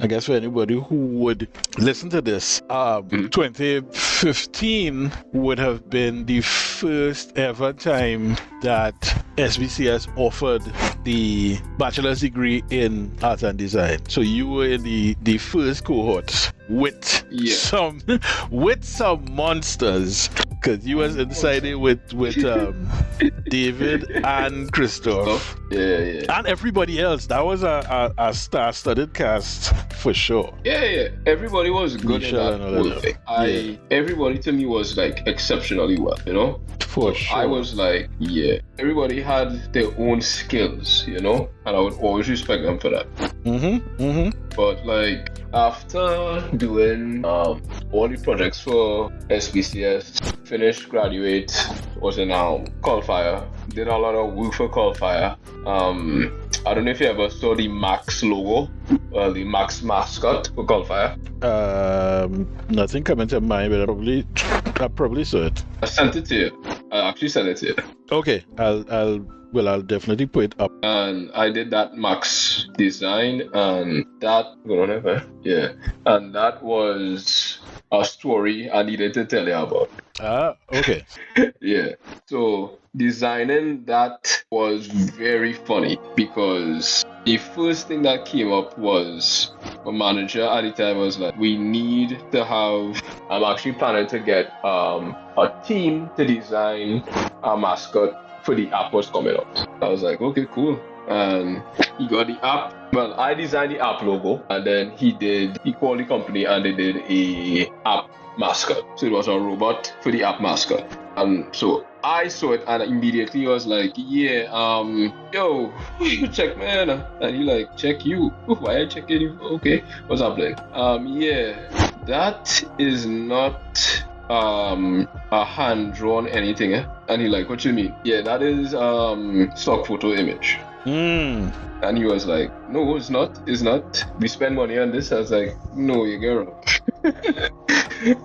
I guess for anybody who would listen to this, 2015 would have been the first ever time that SBCS offered the bachelor's degree in art and design. So you were in the first cohort with some monsters, because you was inside it with David and Christoph. Yeah. And everybody else. That was a star-studded cast for sure. Yeah. Everybody was good in that whole thing. Everybody to me was like exceptionally well, you know? For sure. I was like, everybody had their own skills, you know? And I would always respect them for that. But like, after doing all the projects for SBCS, finished, graduate, was in Callfire, did a lot of work for Callfire. I don't know if you ever saw the Max logo, the Max mascot for Callfire. Nothing coming to mind, but I probably saw it. I sent it to you. I actually sent it to you. Okay, I'll definitely put it up. And I did that Max design, and that and that was a story I needed to tell you about. Okay. Yeah. So designing that was very funny, because the first thing that came up was my manager at the time was like, we need to have, I'm actually planning to get a team to design a mascot for the app was coming out. I was like, okay, cool. And he got the app. I designed the app logo, and then he called the company and they did a app mascot. So it was a robot for the app mascot. And so I saw it and immediately was like, yeah, yo, check man. And he like, check you. Why I checking you? Okay, what's happening? Yeah, that is not a hand-drawn anything, eh? And he like, what you mean? Yeah, that is stock photo image. And he was like, no, it's not. We spend money on this. I was like, no, you get wrong.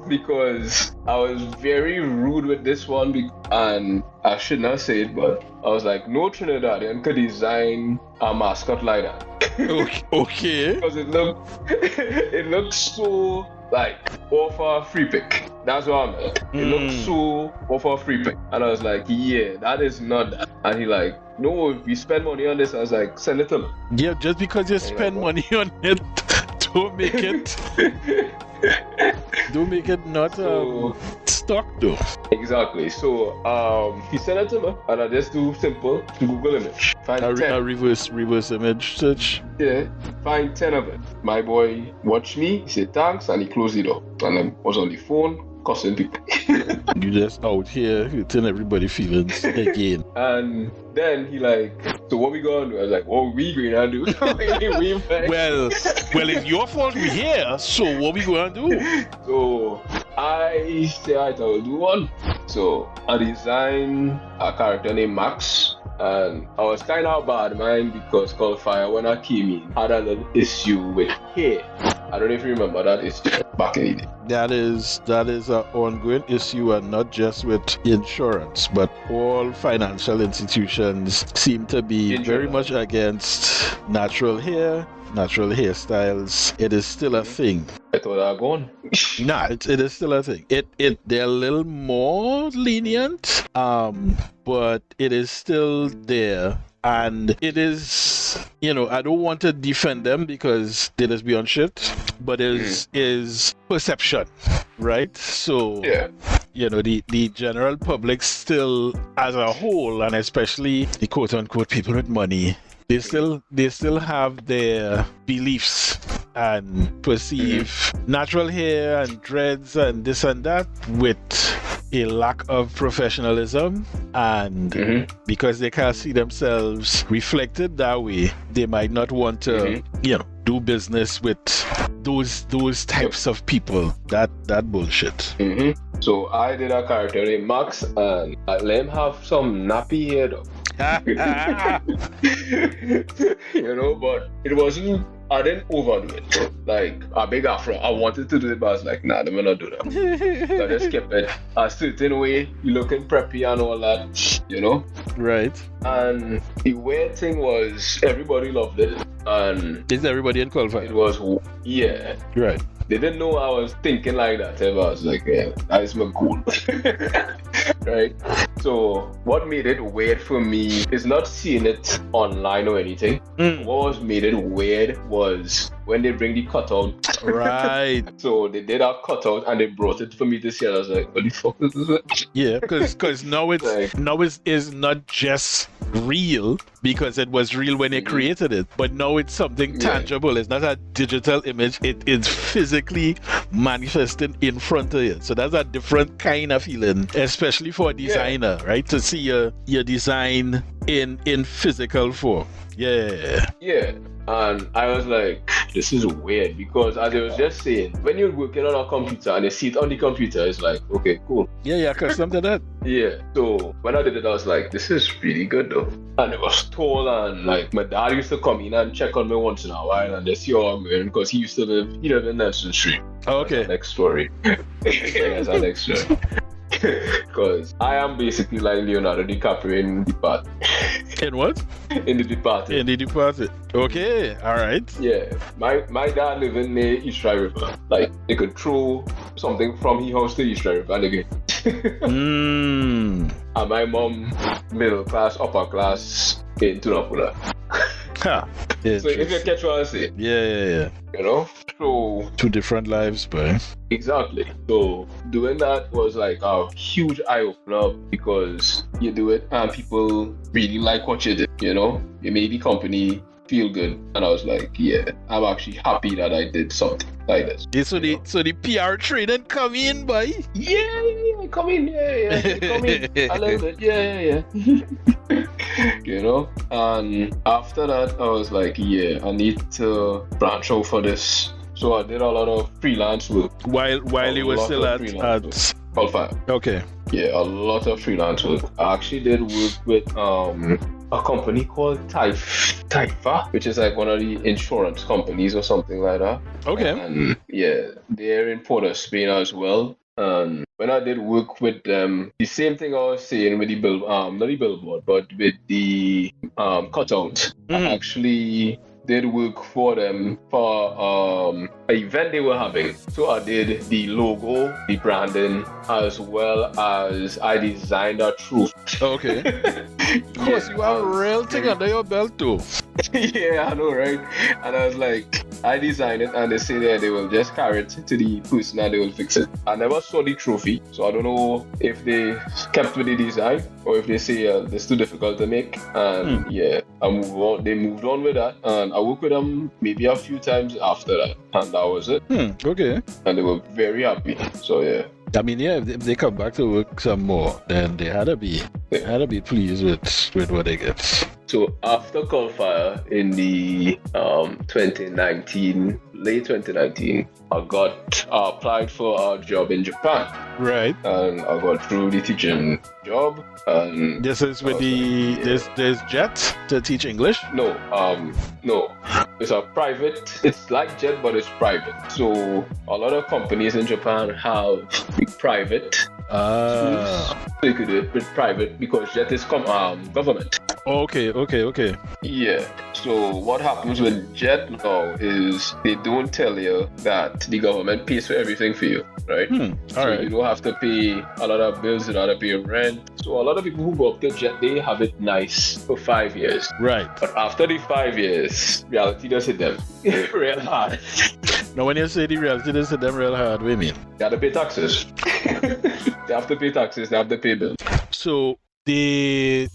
Because I was very rude with this one, and I should not say it, but I was like, no Trinidadian could design a mascot like that. Okay. Because it looked so like off a free pick. That's what I meant. It looked so off a free pick. And I was like, yeah, that is not that. And he like, no, if we spend money on this, I was like, send it to me. Yeah, just because you spend money on it, don't make it not stock though. Exactly. So he sent it to me, and I just do simple Google image. Find a reverse image search. Yeah, find 10 of it. My boy watched me, he said thanks, and he closed it up. And I was on the phone cussing people. You just out here hurting everybody feelings again. And then he like, so what we gonna do? I was like, what we gonna do? well, it's your fault we're here, so what we gonna do? So I said I will do one. So I designed a character named Max. And I was kind of bad man because Call Fire, when I came in, had a little issue with hair. I don't know if you remember that issue back in the day. That is an ongoing issue, and not just with insurance, but all financial institutions seem to be very much against natural hairstyles. It is still a thing. I thought I was gone. Nah, it is still a thing. They're a little more lenient, but it is still there. And it is, I don't want to defend them because they just be on shit, but is perception, right? So, the general public still, as a whole, and especially the quote-unquote people with money, they still have their beliefs and perceive natural hair and dreads and this and that with a lack of professionalism, and because they can't see themselves reflected that way, they might not want to do business with those types of people. That bullshit. So I did a character named Max, and I let him have some nappy hair though. But it wasn't, I didn't overdo it. Like a big afro, I wanted to do it, but I was like, nah, I'm not do that. So I just kept it a certain way, you looking preppy and all that, Right. And the weird thing was, everybody loved it. And is everybody in qualified? It was, yeah. Right. They didn't know I was thinking like that. I was like, yeah, that is my goal. Right? So what made it weird for me is not seeing it online or anything. What made it weird was when they bring the cutout. Right. So they did a cutout and they brought it for me to see. And I was like, what the fuck is this? Yeah, because now it's not just real because it was real when they created it, but now it's something tangible. It's not a digital image. It is physically manifesting in front of you. So that's a different kind of feeling, especially for a designer, right? To see your design in physical form. Yeah. And I was like, this is weird, because as I was just saying, when you're working on a computer and you see it on the computer, it's like, okay, cool. Yeah, custom to that. Yeah. So when I did it, I was like, this is really good though. And it was tall, and like my dad used to come in and check on me once in a while and just see how I'm going, because he lived in Nelson Street. Oh, okay. That's our next story. That's our next story. Because I am basically like Leonardo DiCaprio in The Departed. In what? In The Departed. In The Departed. Okay, alright. Yeah. My dad lived near East Dry River. Like, they could throw something from his house to East Dry River and again. And my mom, middle class, upper class, in Tunapuna. Yeah, so if you catch what I say. Yeah. So two different lives, but exactly. So doing that was like a huge eye opener, because you do it and people really like what you do. You made the company feel good. And I was like, yeah, I'm actually happy that I did something like this. Yeah, so the PR training come in, boy. Yeah, come in, come in a little bit, yeah. You know, and after that, I was like, yeah, I need to branch out for this. So I did a lot of freelance work. While you were still at Qualifier. Okay. Yeah, a lot of freelance work. I actually did work with a company called Taifa, which is like one of the insurance companies or something like that. Okay. And yeah, they're in Port of Spain as well. And when I did work with them, the same thing I was saying with the not the billboard, but with the cutout, I actually did work for them for an event they were having. So I did the logo, the branding, as well as I designed a truth. Okay. Of course, you have a real thing under your belt too. Yeah, I know, right? And I was like, I designed it, and they say that they will just carry it to the person and they will fix it. I never saw the trophy, so I don't know if they kept with the design or if they say it's too difficult to make. And yeah, they moved on with that, and I worked with them maybe a few times after that, and that was it. Okay. And they were very happy. So yeah. I mean, yeah, if they come back to work some more, then they had to be pleased with what they get. So after Qualifier in the 2019, late 2019, I applied for a job in Japan. Right. And I got through the teaching job. And this is with there's JET to teach English? No. It's a private. It's like JET, but it's private. So a lot of companies in Japan have private schools. So you could do it with private because JET is government. Okay. Yeah. So what happens with JET now is they don't tell you that the government pays for everything for you, right? So you don't have to pay a lot of bills, you don't have to pay rent. So a lot of people who go up to JET, they have it nice for 5 years. Right. But after the 5 years, reality does hit them real hard. Now when you say the reality does hit them real hard, what do you mean? They have to pay taxes. They have to pay taxes, they have to pay bills. So with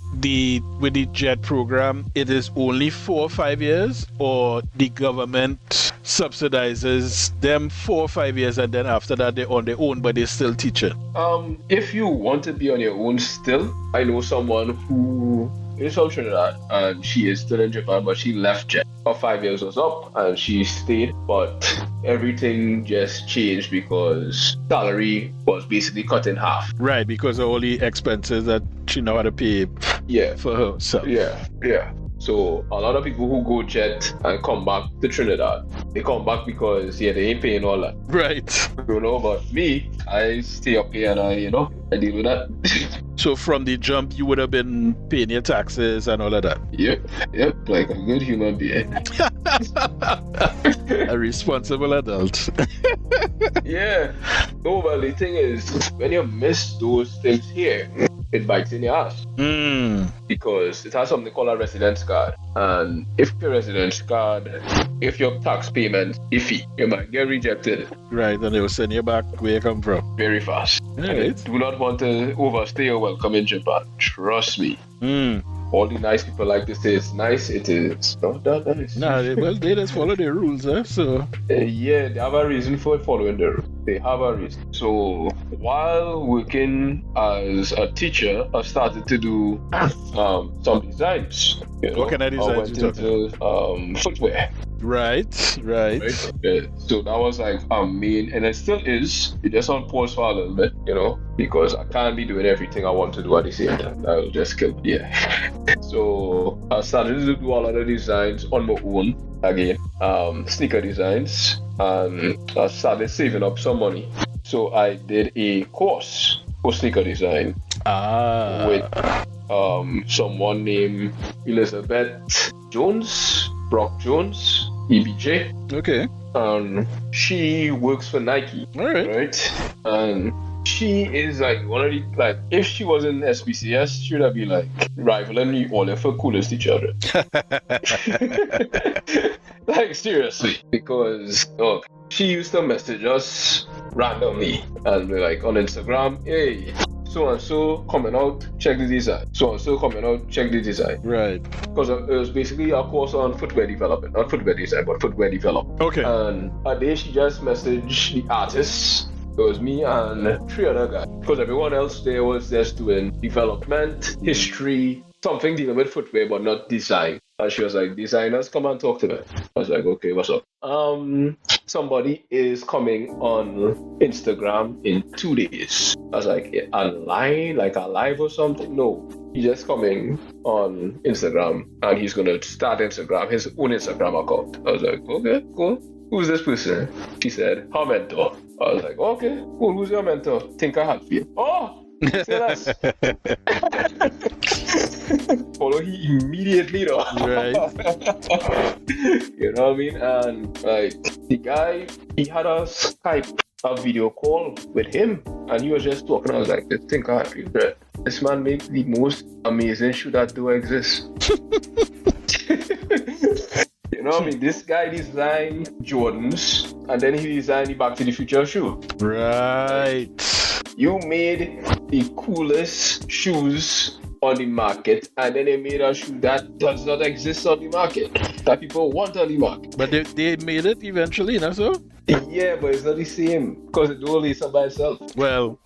the JET program, it is only 4 or 5 years, or the government subsidizes them 4 or 5 years, and then after that they're on their own, but they're still teaching? If you want to be on your own still, I know someone who is from Trinidad and she is still in Japan, but she left JET. Her 5 years was up and she stayed, but everything just changed because salary was basically cut in half. Right, because of all the expenses that she now had to pay for herself. Yeah. So a lot of people who go JET and come back to Trinidad, they come back because they ain't paying all that. Right. You know, but me, I stay up here and I deal with that. So from the jump, you would have been paying your taxes and all of that? Yep, like a good human being. A responsible adult. Yeah. No, but the thing is, when you miss those things here, it bites in your ass. Because it has something called a residence card. And if your residence card, if your tax payment iffy, you might get rejected. Right, and they will send you back where you come from. Very fast. Right. And do not want to overstay your welcome in Japan. Trust me. All the nice people like to say it's nice, it is not that nice. They just follow the rules, so... Yeah, they have a reason for following the rules. They have a reason. So, while working as a teacher, I started to do some designs. What kind of designs you into footwear. Right. So that was like main, and it still is. It just on pause for a little bit, because I can't be doing everything I want to do at the same time. That will just kill me. Yeah. So I started to do a lot of designs on my own again, sneaker designs, and I started saving up some money. So I did a course for sneaker design with someone named Elizabeth Brock Jones, EBJ. Okay. She works for Nike. All right. Right? And she is like one of the, if she was in SPCS, she would have been like rivaling me all for coolest each other. Like seriously. Because she used to message us randomly and be like on Instagram, hey, so and so coming out, check the design. So and so coming out, check the design. Right. Because it was basically a course on footwear development, not footwear design, but footwear development. Okay. And a day she just messaged the artists. It was me and 3 other guys. Because everyone else there was just doing development, history, something dealing with footwear, but not design. And she was like, designers, come and talk to me. I was like, okay, what's up? Somebody is coming on Instagram in 2 days. I was like, online, like a live or something? No. He's just coming on Instagram and he's gonna start Instagram, his own Instagram account. I was like, okay, cool. Who's this person? She said, her mentor. I was like, okay, cool. Who's your mentor? Think I had fear. Oh, say less. Follow he immediately though. Right. You know what I mean? And like the guy, he had a Skype, a video call with him, and he was just talking. I was like, think I had fear. Right? This man makes the most amazing shoe that do exist. You know what I mean? This guy designed Jordans, and then he designed the Back to the Future shoe. Right. You made the coolest shoes on the market, and then they made a shoe that does not exist on the market, that people want on the market. But they made it eventually, not so? Yeah, but it's not the same, because it don't lace up by itself. Well,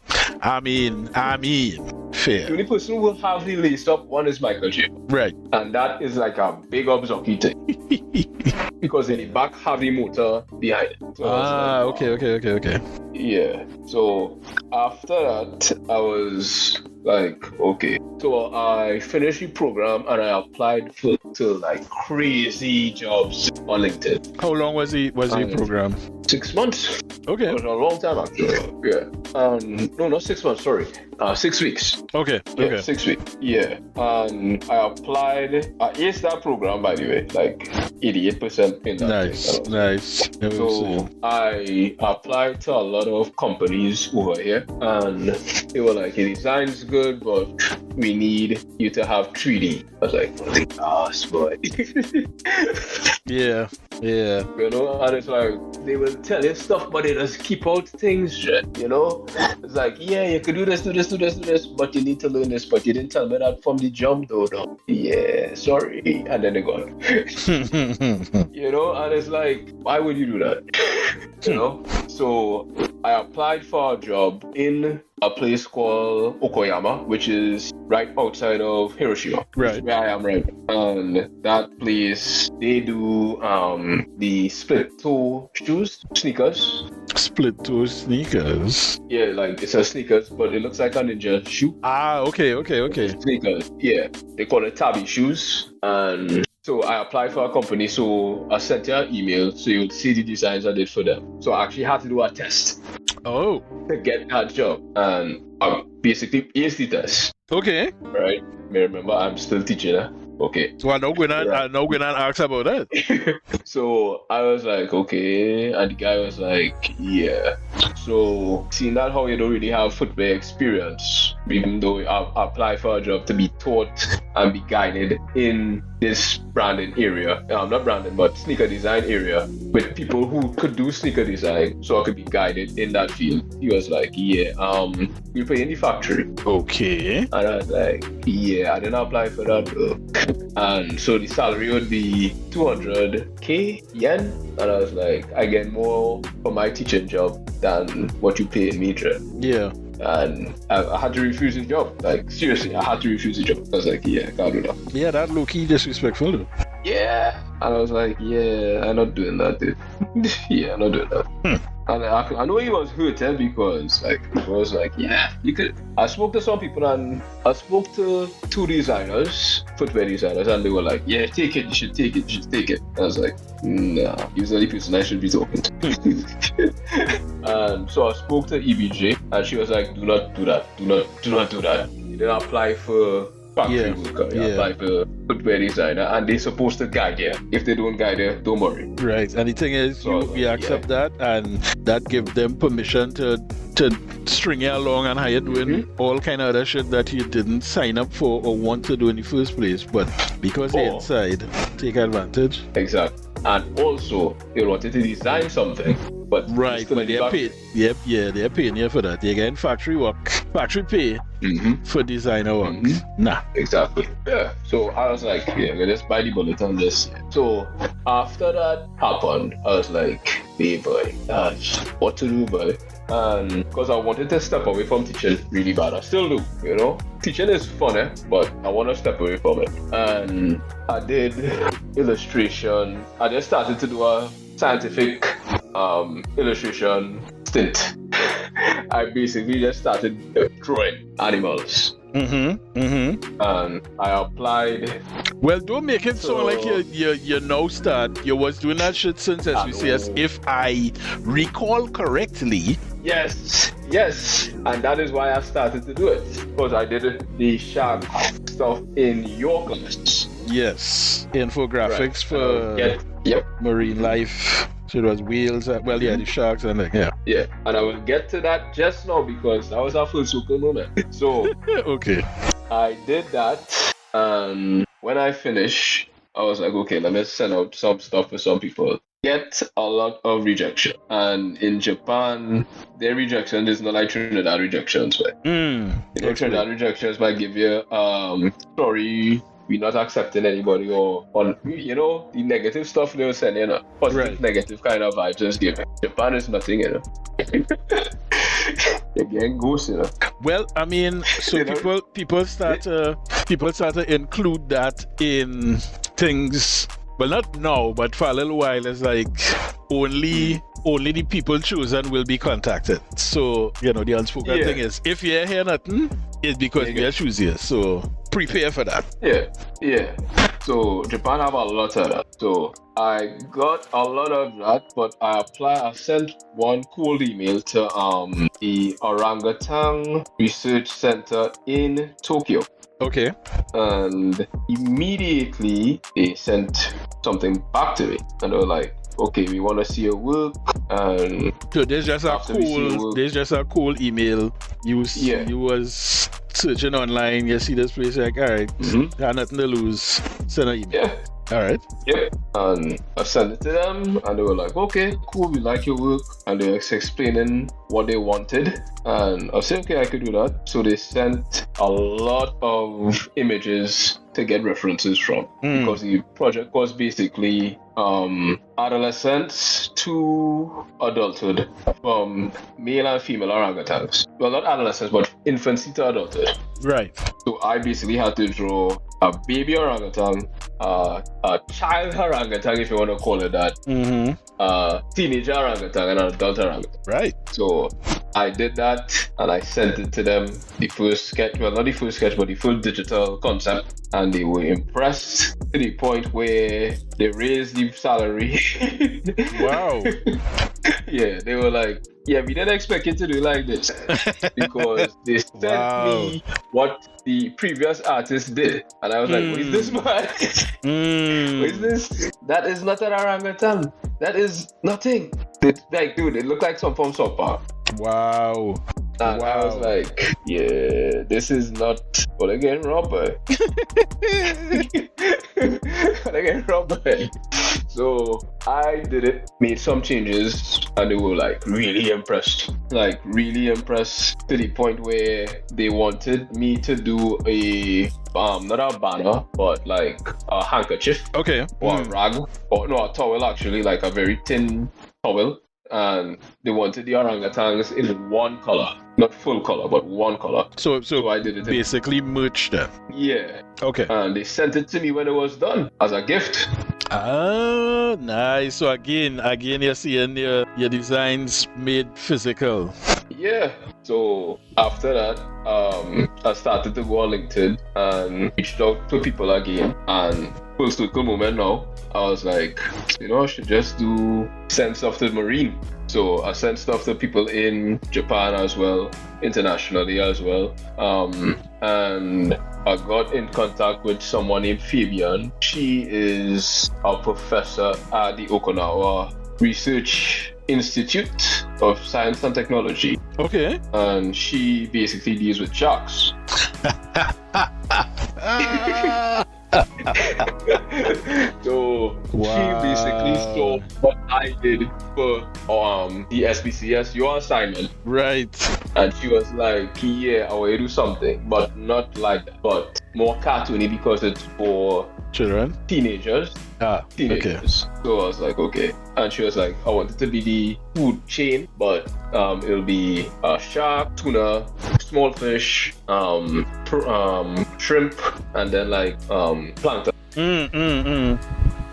I mean, fair. The only person who will have the lace up one is Michael J. Right. And that is like a big obzocky thing. Because in the back have the motor behind it. So okay. Yeah. So after that, I was like, okay. So I finished the program and I applied to like crazy jobs on LinkedIn. How long was the program? 6 months. Okay. It was a long time actually. Yeah. No, not 6 months. Sorry. 6 weeks. Okay. Yeah, Okay. 6 weeks. Yeah. And I applied. I aced that program, by the way. Like 88% in that. Nice. So I applied to a lot of companies over here, and they were like, "Your design's good, but we need you to have 3D." I was like, "Ass, boy." Yeah. You know, and it's like they will tell you stuff, but they just keep out things, shit. You know, it's like, yeah, you could do this, but you need to learn this. But you didn't tell me that from the jump, though. No. Yeah, sorry. And then they gone. You know, and it's like, why would you do that? You know. So I applied for a job in a place called Okoyama, which is right outside of Hiroshima, right where I am right now. And that place, they do the split toe shoes, sneakers. Split toe sneakers? Yeah, like it's a sneakers, but it looks like a ninja shoe. Okay. Sneakers, yeah. They call it tabi shoes. And so I applied for a company, so I sent you an email so you would see the designs I did for them. So I actually had to do a test. Oh. To get that job. And I basically aced the test. Okay. Right? Remember, I'm still teaching her. Okay. So I'm not going to ask about that. So I was like, okay. And the guy was like, yeah. So seeing that how you don't really have footwear experience, even though I applied for a job to be taught and be guided in this branding area, not branding, but sneaker design area, with people who could do sneaker design, so I could be guided in that field. He was like, yeah, you pay in the factory. Okay. And I was like, yeah, I didn't apply for that though. And so the salary would be 200k yen. And I was like, I get more for my teaching job than what you pay in me, Dre. Yeah. And I had to refuse the job. Like, seriously, I had to refuse the job. I was like, yeah, I can't do that. Yeah, that low-key disrespectful though. Yeah. And I was like, yeah, I'm not doing that, dude. Yeah, I'm not doing that. And I know he was hurted because, like, he was like, yeah, you could. I spoke to some people and I spoke to 2 designers, footwear designers, and they were like, yeah, take it, you should take it. And I was like, nah, he's the only person I should be talking to. And so I spoke to EBJ, and she was like, do not do that. Do not do that. You didn't apply for factory worker. You apply for footwear designer, and they're supposed to guide you. If they don't guide you, don't worry. Right. And the thing is, So you accept that, and that give them permission to string you along and how you're doing all kind of other shit that you didn't sign up for or want to do in the first place. But because you're inside, take advantage. Exactly. and also they wanted to design something. But Right, but they're paid. Yep, yeah, they're paying you for that. They're getting factory work, factory pay for designer work. Nah. Exactly. Yeah. So I was like, yeah, let's buy the bullet on this. So after that happened, I was like, hey boy, what to do, boy? And because I wanted to step away from teaching really bad. I still do, you know. Teaching is fun, but I want to step away from it. And I did illustration. I just started to do a scientific illustration stint. I basically just started drawing animals. And I applied. Well, don't make it sound like you now start. You was doing that shit since SVCS, if I recall correctly. Yes, and that is why I started to do it, because I did the shark stuff in your class. Yes, infographics for marine life. So it was whales, the sharks and Yeah, and I will get to that just now because that was our full circle moment. So, okay. I did that, and when I finished, I was like, okay, let me send out some stuff for some people. Get a lot of rejection, and in Japan, their rejection is not like Trinidad rejections. Trinidad rejections might give you sorry, we're not accepting anybody, or you know, the negative stuff they were sending, positive, negative kind of vibes just giving. Japan is nothing, you know. Again, ghosts, you know. Well, I mean, so people start to include that in things. Well, not now, but for a little while, it's like only the people chosen will be contacted. So, you know, the unspoken thing is, if you hear nothing, it's because we are choosier. So, prepare for that. Yeah. So, Japan have a lot of that. So, I got a lot of that, but I sent one cool email to the Orangutan Research Center in Tokyo. Okay. And immediately they sent something back to me, and they were like, okay, we want to see your work. And so there's just a cool email. You was searching online, you see this place, like, all right, got nothing to lose, send an email. Yeah. All right. Yep. And I sent it to them, and they were like, okay, cool, we like your work. And they were explaining what they wanted. And I said, okay, I could do that. So they sent a lot of images to get references from, because the project was basically adolescence to adulthood, from male and female orangutans. Well, not adolescence, but infancy to adulthood. Right. So I basically had to draw a baby orangutan, a child orangutan, if you want to call it that, teenager orangutan, and an adult orangutan. Right. So I did that, and I sent it to them, the first sketch, well, not the first sketch, but the full digital concept, and they were impressed to the point where they raised the salary. Wow. Yeah, they were like, yeah, we didn't expect you to do like this, because they sent me what the previous artist did, and I was like, what is this, man? What is this? That is not an orangutan. That is nothing. Like, dude, it looked like some from South Park. Wow. And I was like, yeah, this is not what again, Robert. Again, Robert. So I did it, made some changes, and they were like really impressed. Like really impressed to the point where they wanted me to do a not a banner, but like a handkerchief. Okay. Or a rag. Or no, a towel actually, like a very thin towel. And they wanted the orangutans in one color, not full color, but one color. So I did it. Basically, merged them. Yeah. Okay. And they sent it to me when it was done as a gift. Ah, nice. So again, you're seeing your designs made physical. Yeah. So after that, I started to go on LinkedIn and reached out to people again. And full circle moment now, I was like, you know, I should just send stuff to Marine. So I sent stuff to people in Japan as well, internationally as well. And I got in contact with someone named Fabian. She is a professor at the Okinawa Research Institute of Science and Technology. Okay. And she basically deals with sharks. So she basically saw what I did for the SBCS, your assignment. Right. And she was like, yeah, I want you to do something, but not like that, but more cartoony because it's for Children? teenagers. Teenagers. Okay. So I was like, okay. And she was like, I want it to be the food chain, but it'll be shark, tuna, small fish, shrimp, and then like plankton.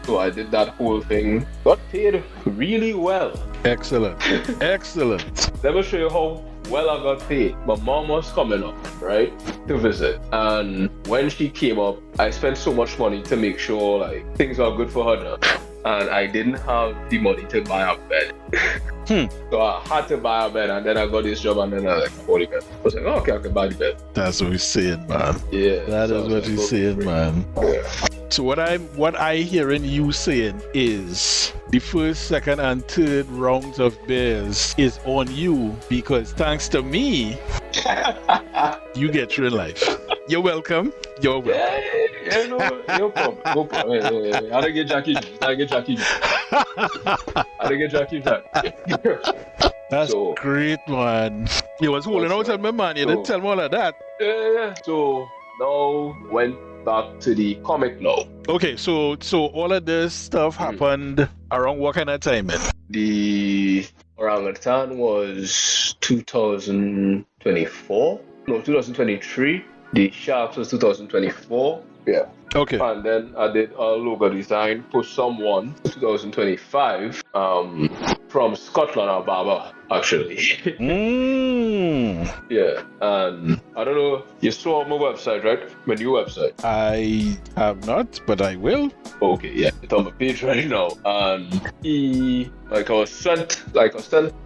So I did that whole thing. Got paid really well. Excellent. Excellent. Let me show you how well I got paid. My mom was coming up, right, to visit. And when she came up, I spent so much money to make sure like things are good for her now. And I didn't have the money to buy a bed. So I had to buy a bed, and then I got this job, and then I bought the bed. I was like, oh, okay, I can buy the bed. That's what he's saying, man. Yeah. That is what he's saying, man. Yeah. So what I hearing you saying is the first, second, and third rounds of beers is on you because thanks to me, you get your life. You're welcome. You're welcome. Yeah, no problem. No problem. I don't get Jackie. That's great, man. You was holding out on me, man. You didn't tell me all of that. Yeah. So now went back to the comic now. Okay, so all of this stuff happened around what kind of time? The orangutan was 2024. No, 2023. The sharks was 2024. Yeah. Okay. And then I did a logo design for someone 2025 from Scotland, Alabama, actually. Yeah. And I don't know, you saw my website, right? My new website. I have not, but I will. Okay, yeah. It's on my page right now. And I was sent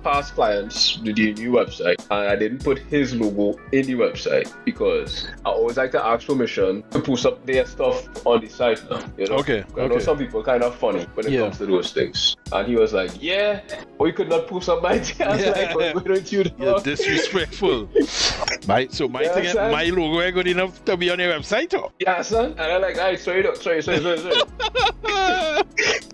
past clients to the new website, and I didn't put his logo in the website because I always like to ask permission to post up their stuff on the site now. You know? Okay. I know some people are kind of funny when it comes to those things. And he was like, yeah, we could not post up my thing. I was like, why don't you do? You're disrespectful. My thing, my logo ain't good enough to be on your website, though. Yeah, son. And I'm like, all right, sorry. So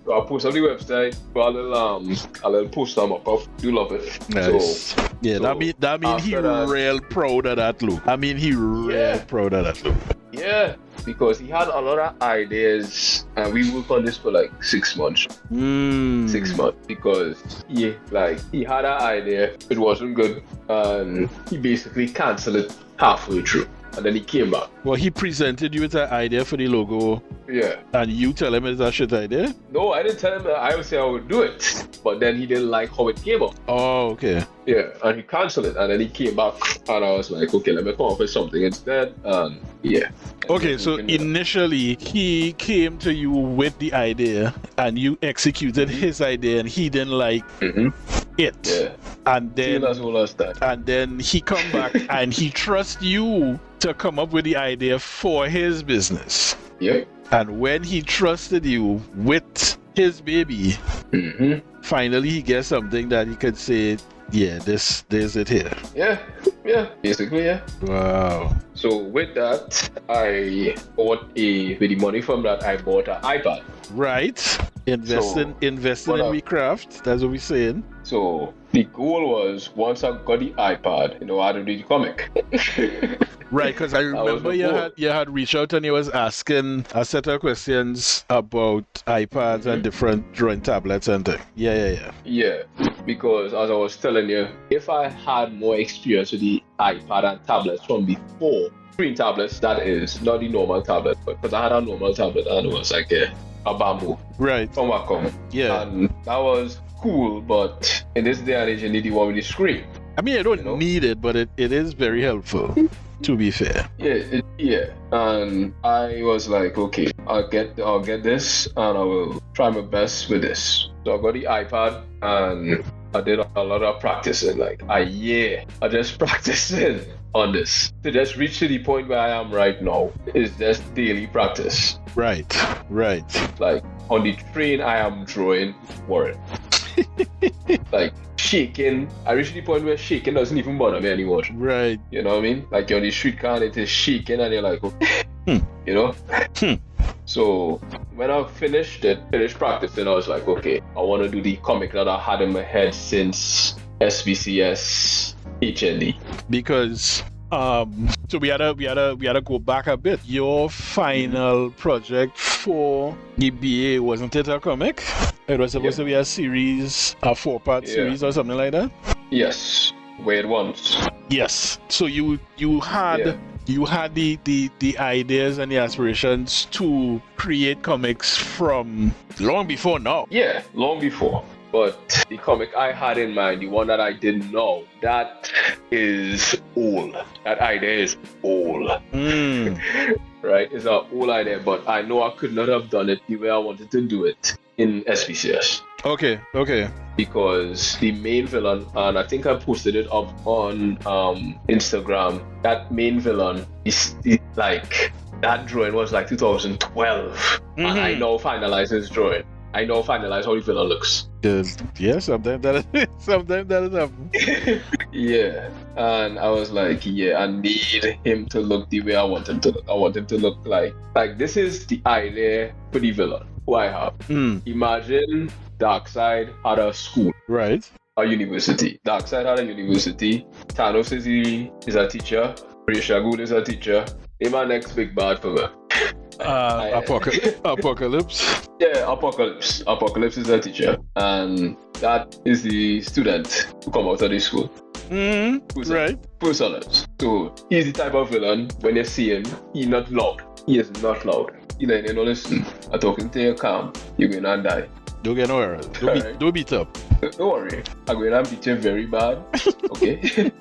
I post on the website, but a little post on my puff. You love it. Nice. So, yeah, that mean he real proud of that look. I mean, he real proud of that look. Yeah, because he had a lot of ideas, and we worked on this for like 6 months. 6 months, because he had an idea, it wasn't good, and he basically canceled it halfway through. And then he came back. Well, he presented you with an idea for the logo. Yeah. And you tell him it's a shit idea? No, I didn't tell him that. I would say I would do it. But then he didn't like how it came up. Oh, okay. Yeah, and he canceled it. And then he came back. And I was like, okay, let me come up with something instead. And yeah. Okay, so initially he came to you with the idea and you executed his idea and he didn't like it. Yeah. And then he come back and he trusts you to come up with the idea for his business. Yep. And when he trusted you with his baby, finally he gets something that he could say, yeah, there's it here. Yeah, basically, yeah. Wow. So with that, with the money from that, I bought an iPad. Right. Investing in we craft. That's what we're saying. So the goal was, once I got the iPad, I had to read the comic. Right, because I remember you had reached out and you was asking a set of questions about iPads and different drawing tablets and things. Yeah, because as I was telling you, if I had more experience with the iPad and tablets from before, screen tablets, that is, not the normal tablet, because I had a normal tablet and it was like a bamboo. Right. From Wacom. Yeah. And that was cool, but in this day and age, you need the one with the screen. I mean, I don't need it, but it is very helpful. To be fair. Yeah. And I was like, okay, I'll get this and I will try my best with this. So I got the iPad and I did a lot of practicing, like a year. I just practicing on this. To just reach to the point where I am right now is just daily practice. Right. Like on the train I am drawing for it. Like shaking. I reached the point where shaking doesn't even bother me anymore. Right. You know what I mean? Like you're on the street car and it is shaking and you're like, okay. You know? So when I finished practicing, I was like, okay, I want to do the comic that I had in my head since SBCS HND. Because so we had to go back a bit. Your final project for the BA, wasn't it a comic? It was supposed to be a series, a 4-part series or something like that. Yes, Weird Ones. Yes. So you had the ideas and the aspirations to create comics from long before now. Yeah, long before. But the comic I had in mind, the one that I didn't know, that is old. That idea is old. Right? It's an old idea, but I know I could not have done it the way I wanted to do it in SPCS. Okay. Because the main villain, and I think I posted it up on Instagram, that main villain is like, that drawing was like 2012. And I now finalized this drawing. I now finalize how the villain looks. Yeah, sometimes that is happening. Yeah, and I was like, yeah, I need him to look the way I want him to look. I want him to look like this is the idea for the villain who I have. Imagine Darkseid had a school. Right. A university. Darkseid had a university. Thanos is a teacher. Rishagul is a teacher. He's my next big bad for me. Apocalypse. Yeah, Apocalypse. Apocalypse is a teacher, and that is the student who come out of the school. Right. Personals. So he's the type of villain, when you see him, he's not loud. He is not loud. He like, you know, listen, I'm talking to you calm, you're gonna die. Don't get no worries. Don't beat up. Don't worry. I'm gonna beat you very bad. Okay?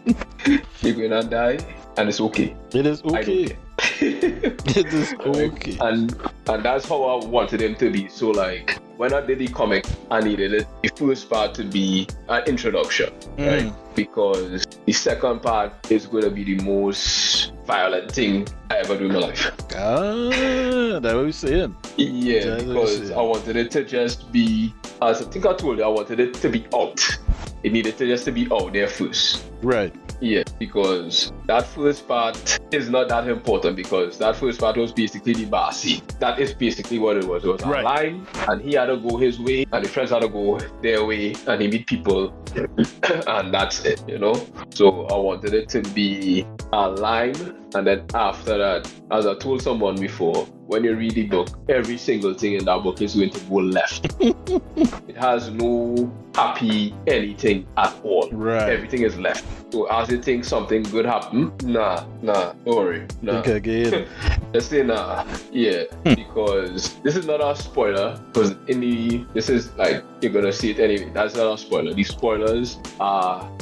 You're gonna die, and it's okay. It is okay. It is okay. And that's how I wanted him to be. So like when I did the comic, I needed the first part to be an introduction, right? Because the second part is going to be the most violent thing I ever do in my life. That's what we're saying. Yeah, because I wanted it to just be, as I think I told you, I wanted it to be out. It needed to just to be out there first. Right. Yeah, because that first part is not that important, because that first part was basically the bar scene. That is basically what it was. It was a line, and he had to go his way, and the friends had to go their way, and he meet people, and that's it, you know? So I wanted it to be a line, and then after that, as I told someone before, when you read the book, every single thing in that book is going to go left. It has no happy anything at all. Right. Everything is left. So as you think something good happen, nah, don't worry. Nah. Think again. Just say nah. Yeah. Because this is not a spoiler. Because this is like, you're gonna see it anyway. That's not a spoiler. The spoilers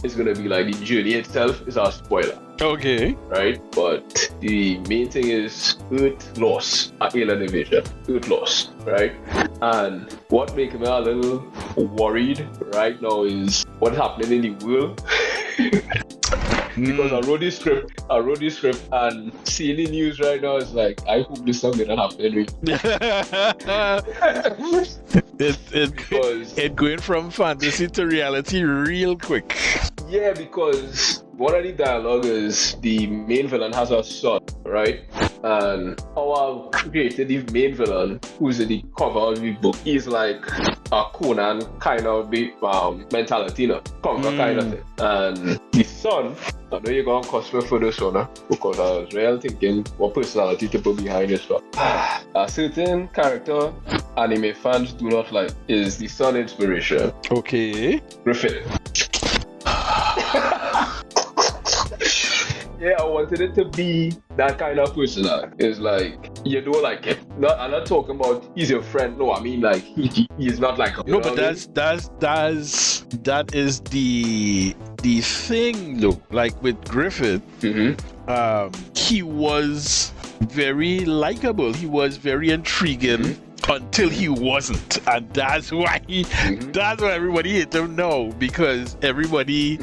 it's gonna be like the journey itself is a spoiler. Okay. Right? But the main thing is Earth loss, alien invasion. Earth loss, right? And what makes me a little worried right now is what's happening in the world. Because I wrote this script and seeing the news right now is like, I hope this not gonna happen. It going from fantasy to reality real quick. Yeah, because one of the dialogue is the main villain has a son, right? And how I created the main villain, who's in the cover of the book, is like a Conan kind of mentality, you know, conquer kind of thing. And the son, I know you're going to cost me for this one, because I was really thinking what personality to put behind this one. A certain character anime fans do not like is the son inspiration. Okay. Griffith. Yeah, I wanted it to be that kind of person. It's like, you don't like it. I'm not talking about he's your friend. No, I mean like he's not like him. No, but that is the thing though. Like with Griffith, he was very likable. He was very intriguing. Until he wasn't, and that's why everybody hated him now, because everybody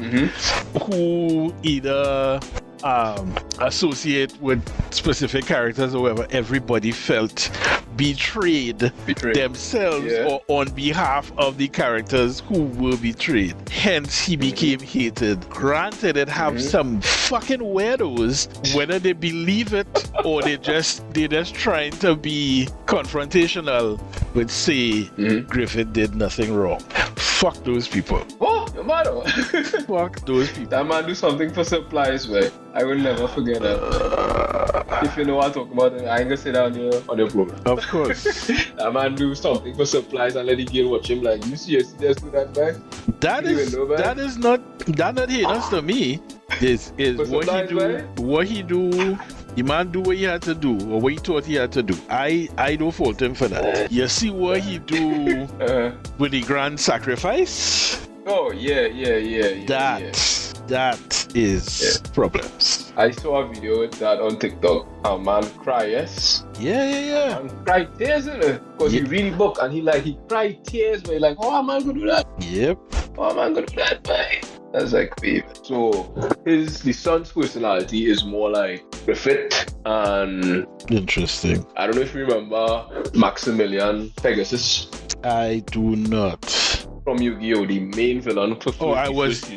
who either associate with specific characters or whatever, everybody felt betrayed themselves or on behalf of the characters who were betrayed. Hence, he became hated. Granted, it have some fucking weirdos, whether they believe it or they're just trying to be confrontational, would say Griffith did nothing wrong. Fuck those people. Oh, no matter. Fuck those people. That man do something for supplies, man. I will never forget that. If you know what I'm talking about, I ain't gonna sit down here on the program. Of course. That man do something for supplies and let the girl watch him like, you seriously just do that, man? That is not heinous to me. Is what he do. The man do what he had to do, or what he thought he had to do. I don't fault him for that. You see what he do with the grand sacrifice? Oh yeah. That is problems. I saw a video with that on TikTok. A man cry, yes? Yeah. And cry tears, isn't it? Because he really book and he cried tears, but he like, oh, am I gonna do that? Yep. Oh, am I gonna do that, man? That's like, babe. So the son's personality is more like Griffith and interesting. I don't know if you remember Maximilian Pegasus. I do not. From Yu-Gi-Oh, the main villain. I was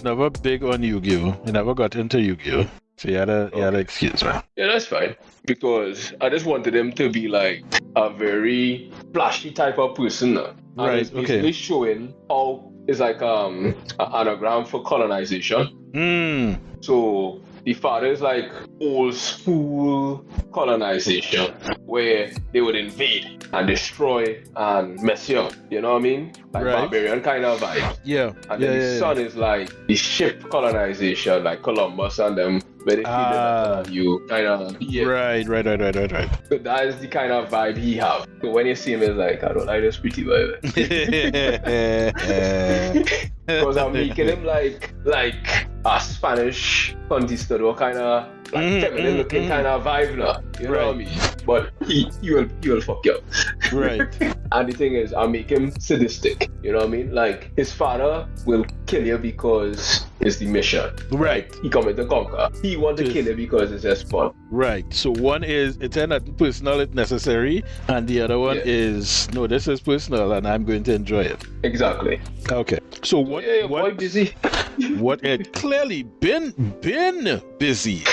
never big on Yu-Gi-Oh. I never got into Yu-Gi-Oh. So you had to excuse me. Yeah, that's fine. Because I just wanted him to be like a very flashy type of person. Right, it's basically showing how it's like an anagram for colonization. So the father is like old school colonization where they would invade and destroy and mess you up. You know what I mean? Like barbarian kind of vibe. Yeah. And then the son is like the ship colonization, like Columbus and them, where they feed you kind of. Yeah. Right. So that is the kind of vibe he have. So when you see him, it's like, I don't like this pretty vibe. Because I'm making him like a Spanish conquistador kind of feminine looking kind of vibe now. You know what I mean? But he will fuck you up. Right. And the thing is, I make him sadistic. You know what I mean? Like his father will kill you because it's the mission. Right. He coming to conquer. He want to kill you because it's just fun. Right. So one is it's not personal, it's necessary, and the other one is no, this is personal, and I'm going to enjoy it. Exactly. Okay. So what? Boy busy. What had clearly been busy.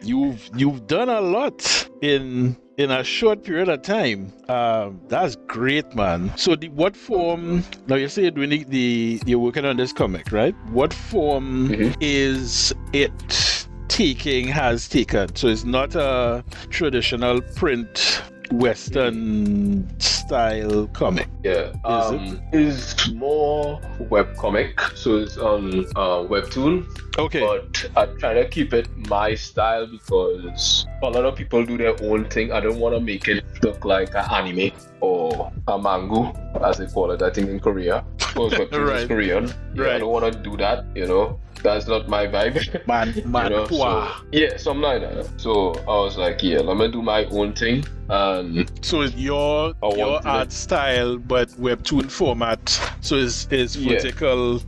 You've done a lot in a short period of time. That's great, man. So what form? Now you say you're doing you're working on this comic, right? What form is it has taken? So it's not a traditional print Western style comic. Yeah. It's more web comic, so it's on webtoon. Okay. But I try to keep it my style because a lot of people do their own thing. I don't want to make it look like an anime or a manga, as they call it, I think in Korea. Because webtoon is Korean. Yeah, I don't want to do that, you know. That's not my vibe. Man, you know? So, something like that. So I was like, yeah, let me do my own thing. And so it's your art style, but webtoon format. So it's vertical,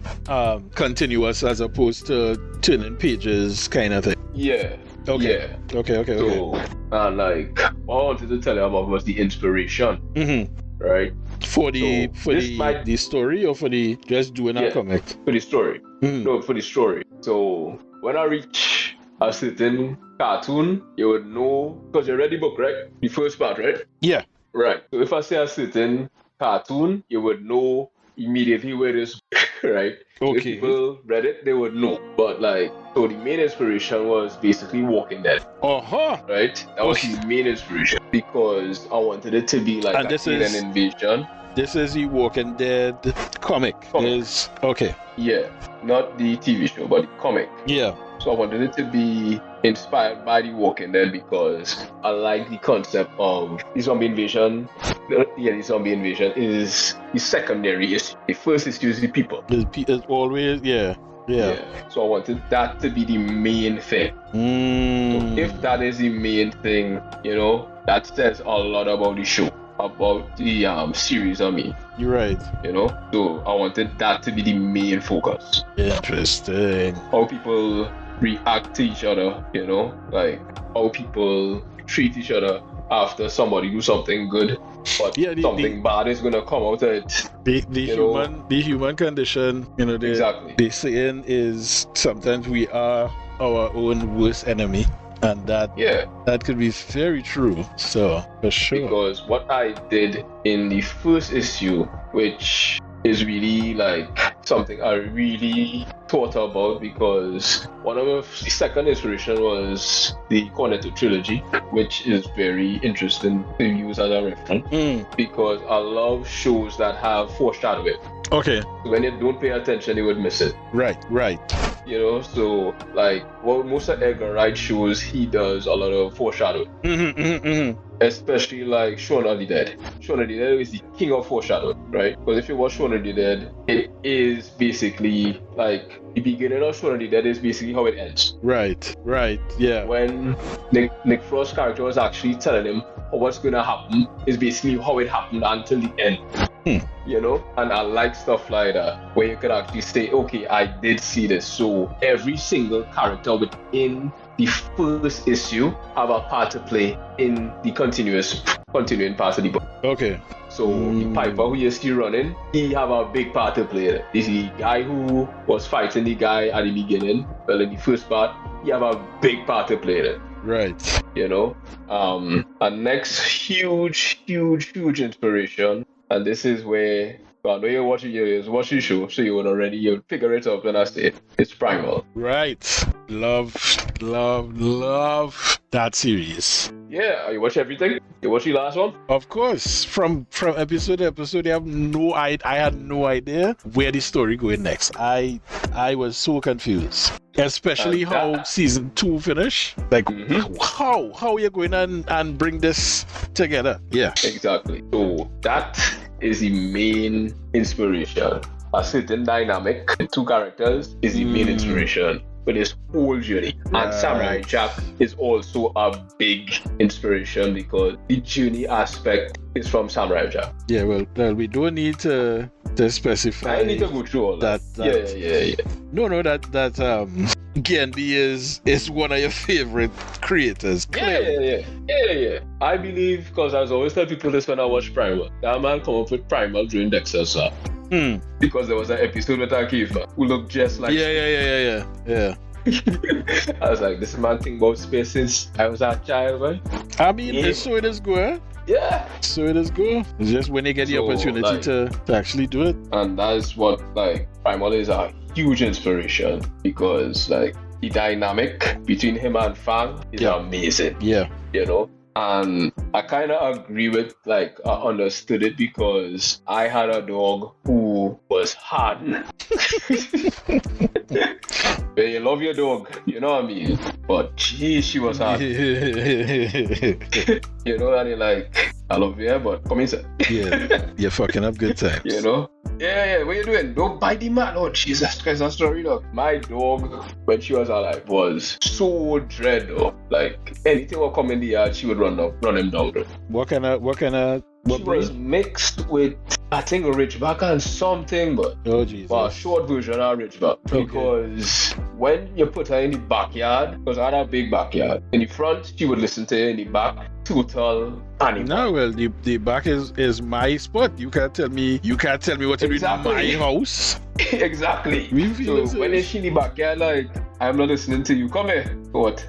continuous, as opposed to turning pages kind of thing. Yeah. Okay. Yeah. Okay. So, and like, what I wanted to tell you about was the inspiration. Right. For the story, or for the just doing a comic? For the story. No, for the story. So when I reach a certain cartoon, you would know, because you read the book, right? The first part, right? Yeah. Right. So if I say a certain cartoon, you would know immediately where it is, right? So if people read it, they would know. But like, so the main inspiration was basically Walking Dead. Right? That was the main inspiration because I wanted it to be like an invasion. This is the Walking Dead comic. Yeah, not the TV show, but the comic. Yeah. So I wanted it to be inspired by the Walking Dead because I like the concept of the zombie invasion. The zombie invasion is the secondary issue. The first issue is the people. It's always, yeah. So I wanted that to be the main thing. So if that is the main thing, you know, that says a lot about the show. about the series on me. You're right. You know, so I wanted that to be the main focus. Interesting. How people react to each other, you know, like how people treat each other after somebody do something good, but something bad is gonna come out of it. The human condition, you know, Exactly. the saying is sometimes we are our own worst enemy. And that could be very true. So for sure. Because what I did in the first issue, which is really like something I really thought about, because one of the second inspiration was the Cornetto trilogy, which is very interesting to use as a reference, because I love shows that have foreshadowing. Okay. So when you don't pay attention, you would miss it. Right. You know, so like most of Edgar Wright shows, he does a lot of foreshadowing. Especially like Shaun of the Dead. Shaun of the Dead is the king of foreshadowing, right? Because if you watch Shaun of the Dead, it is basically like the beginning of Shaun of the Dead is basically how it ends. Right, yeah. When Nick Frost's character was actually telling him what's gonna happen is basically how it happened until the end. You know, and I like stuff like that where you could actually say, okay, I did see this. So every single character within the first issue have a part to play in the continuing part of the book. Okay. So the Piper who you see running, he have a big part to play in it. This is the guy who was fighting the guy at the beginning, well, in the first part, he have a big part to play in it. Right. You know, and next huge inspiration. And this is where, I know you're watching the show, so you'll figure it out when I say it. It's Primal. Right. Love that series. Yeah, you watch everything? You watch the last one? Of course. From episode to episode, I had no idea where the story going next. I was so confused. Especially how season 2 finished. Like, how you going and bring this together? Yeah. Exactly. So that is the main inspiration. A certain dynamic, two characters is the main inspiration for this whole journey. Right. And Samurai Jack is also a big inspiration because the journey aspect is from Samurai Jack. Yeah, well, we don't need to specify. I need to go through all that. Yeah. No, that Genbi is one of your favorite creators. Yeah. I believe, because I was always tell people this when I watch Primal, that man come up with Primal during Dexter's Swap. Because there was an episode with Akiva who looked just like Yeah. I was like, this man think about space since I was a child, man. I mean, so it is good. Yeah. So it is good. It's just when you get the opportunity to actually do it. And that's what, like, Primal is a huge inspiration because, like, the dynamic between him and Fang is amazing. Yeah. You know? And I kind of agree with, like, I understood it because I had a dog who was hard. When you love your dog, you know what I mean? But geez, she was hard. You know, and you're like, I love you, but come inside. Yeah, you're fucking up good times. You know? Yeah, what you doing? Don't bite the man. Oh, Jesus Christ, that's story, dog. My dog, when she was alive, was so dread, though. Like, anything will come in the yard, she would run him down. What She was mixed with, I think, a Ridgeback and something, but a short version of Ridgeback. Okay. Because when you put her in the backyard, because I had a big backyard, in the front, she would listen to you, in the back, total animal. No, well, the back is my spot. You can't tell me what to do in my house. Exactly. So when she in the backyard, like, I'm not listening to you. Come here. What?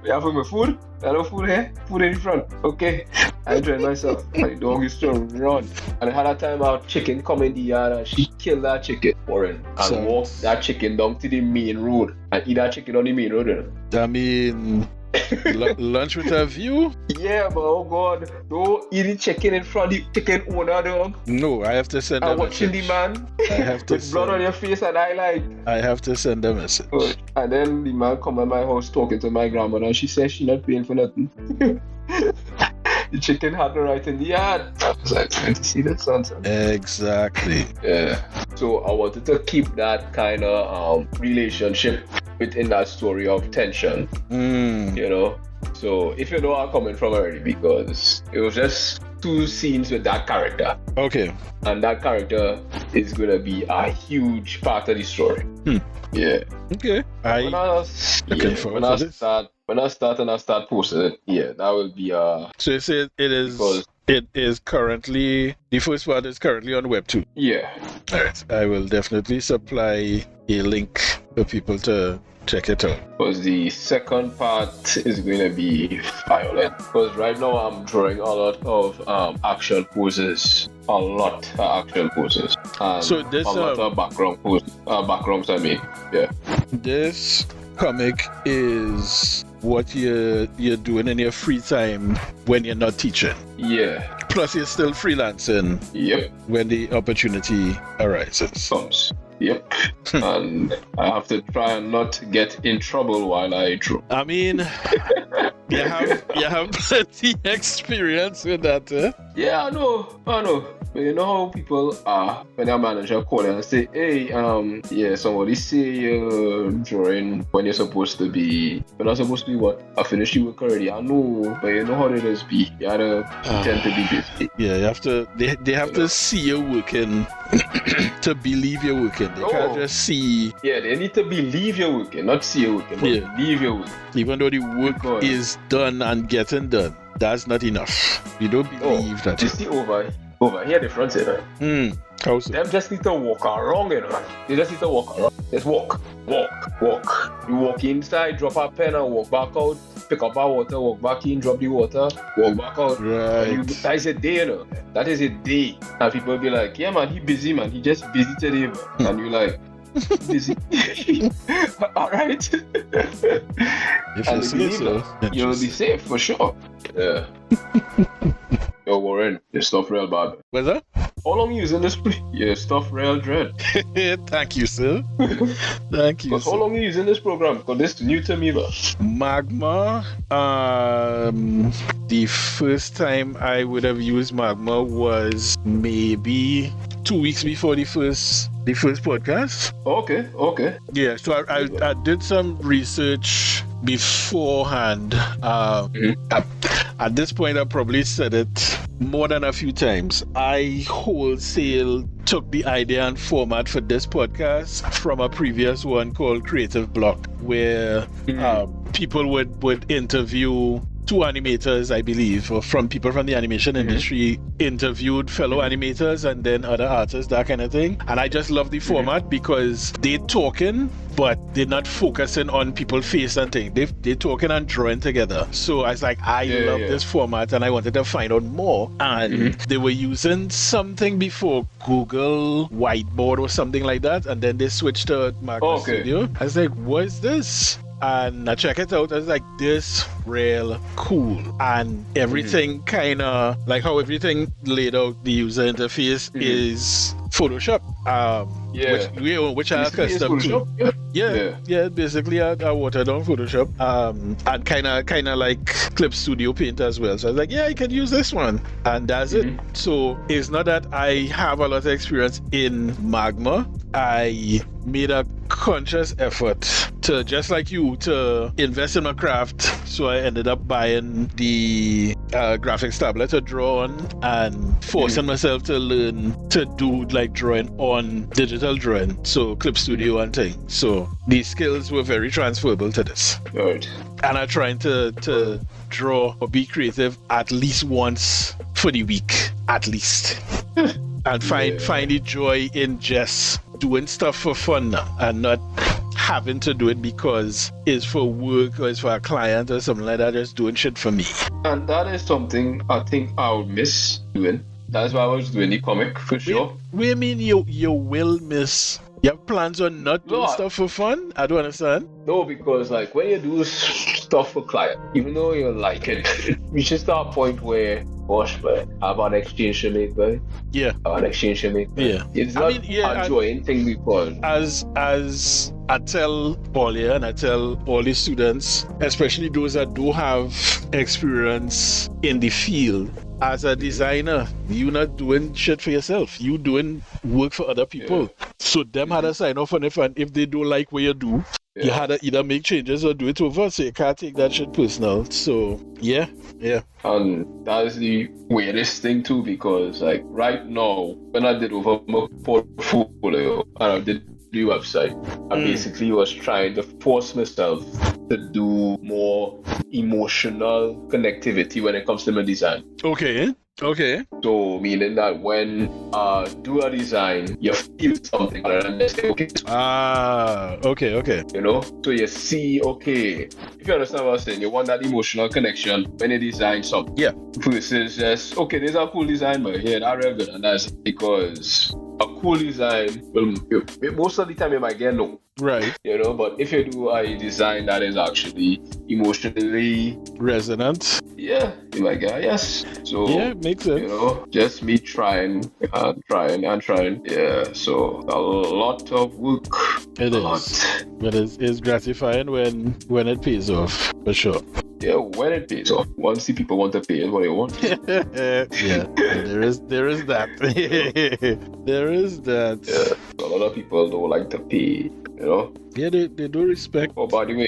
You have my food? I have food here. Food in the front. Okay. I enjoyed myself. My dog used to run. And I had a time our chicken come in the yard and she killed that chicken, Warren, and walked that chicken down to the main road and eat that chicken on the main road. I mean, lunch with a view? Yeah, but oh God, don't eat the chicken in front of the chicken owner, dog. No, I have to send a message. Watching the man I have to with blood on your face and I have to send a message. And then the man come at my house talking to my grandmother and she says she not paying for nothing. The chicken had the right in the yard. I was like, trying to see that son. Exactly. Yeah. So I wanted to keep that kind of relationship within that story of tension. You know? So if you know I'm coming from already, because it was just 2 scenes with that character. Okay. And that character is gonna be a huge part of the story. Yeah. Okay. When I start posting it, yeah, that will be So you say it is currently, the first part is currently on Web2. Yeah. Alright. I will definitely supply a link for people to check it out. Because the second part is going to be violent. Because right now I'm drawing a lot of action poses. A lot of action poses. And so this a lot of backgrounds I mean. Yeah. This comic is what you're doing in your free time when you're not teaching. Yeah. Plus you're still freelancing. Yep. When the opportunity arises. Comes. Yep. And I have to try and not get in trouble while I draw. I mean, you have plenty experience with that, eh? Yeah, I know. But you know how people are when their manager call and say, hey, somebody say you're drawing when you're not supposed to be what? I finished your work already. I know, but you know how it is be. You gotta pretend to be busy. Yeah, you have to they have to see you working to believe you're working. They can't just see. Yeah, they need to believe you're working, not see you working, but believe you're working. Even though the work is done and getting done, that's not enough. You don't believe that. You see over here the front side, right? How so? Them just need to walk around, you know. They just need to walk around. Just walk. You walk inside, drop a pen and walk back out, pick up our water, walk back in, drop the water, walk back out. Right. That is a day, you know. That is a day. And people be like, yeah man, he busy man. He just busy today, man. And you like, busy. Alright. If you say so. You'll be safe for sure. Yeah. Yo, Warren, your stuff real bad. What's that? How long you using this? Your stuff real dread. Thank you, sir. Thank you. How long you using this program? Because this is new to me, man. Magma. The first time I would have used Magma was maybe 2 weeks before the first podcast. Okay. Yeah, so I did some research beforehand. At this point, I probably said it more than a few times. I wholesale took the idea and format for this podcast from a previous one called Creative Block, where people would interview 2 animators, I believe, or from people from the animation industry, interviewed fellow animators and then other artists, that kind of thing. And I just love the format because they talking, but they're not focusing on people's face and things. They're talking and drawing together. So I was like, I love this format and I wanted to find out more. And they were using something before, Google Whiteboard or something like that. And then they switched to Magma Studio. I was like, what is this? And I check it out. I was like, this real cool. And everything kind of like how everything laid out, the user interface is Photoshop. Which I accustomed to. Yeah, basically I watered down Photoshop. And kind of like Clip Studio Paint as well. So I was like, yeah, I can use this one. And that's it. So it's not that I have a lot of experience in Magma. I made a conscious effort to, just like you, to invest in my craft. So I ended up buying the graphics tablet to draw on and forcing myself to learn to do like drawing on digital drawing, so Clip Studio and things. So these skills were very transferable to this. Right. And I'm trying to draw or be creative at least once for the week, at least. And find the joy in just doing stuff for fun now and not having to do it because it's for work or it's for a client or something like that, just doing shit for me. And that is something I think I would miss doing. That's why I was doing the comic for sure. What do you mean you will miss? You have plans on not doing stuff for fun? I don't understand. No, because like when you do stuff for client, even though you like it, you just start a point where, gosh, man, I have an exchange to make, man. Yeah. I have an exchange to make, man. Yeah. It's not enjoying thing because as I tell Paulia and I tell all the students, especially those that do have experience in the field, as a designer, you not doing shit for yourself. You doing work for other people. So them had to sign off on it, and if they don't like what you do, you had to either make changes or do it over. So you can't take that shit personal. So yeah. And that's the weirdest thing too, because like right now, when I did over my portfolio and I did the website, I basically was trying to force myself to do more emotional connectivity when it comes to my design. Okay. So meaning that when do a design, you feel something rather than just say, okay. Okay. You know? So you see, okay, if you understand what I'm saying, you want that emotional connection when you design something. Yeah. Versus just, okay, there's a cool design, but here, that's real good. And that's because a cool design, well, most of the time you might get no. Right. You know, but if you do a design that is actually emotionally resonant, you might get yes. So yeah, makes sense. You know, just me trying. Yeah. So a lot of work. It is. But it's gratifying when it pays off, for sure. Yeah, when it pays off. Once the people want to pay is what they want. Yeah, there is that. There is that. Yeah, a lot of people don't like to pay, you know? Yeah, they do respect. Oh, by the way,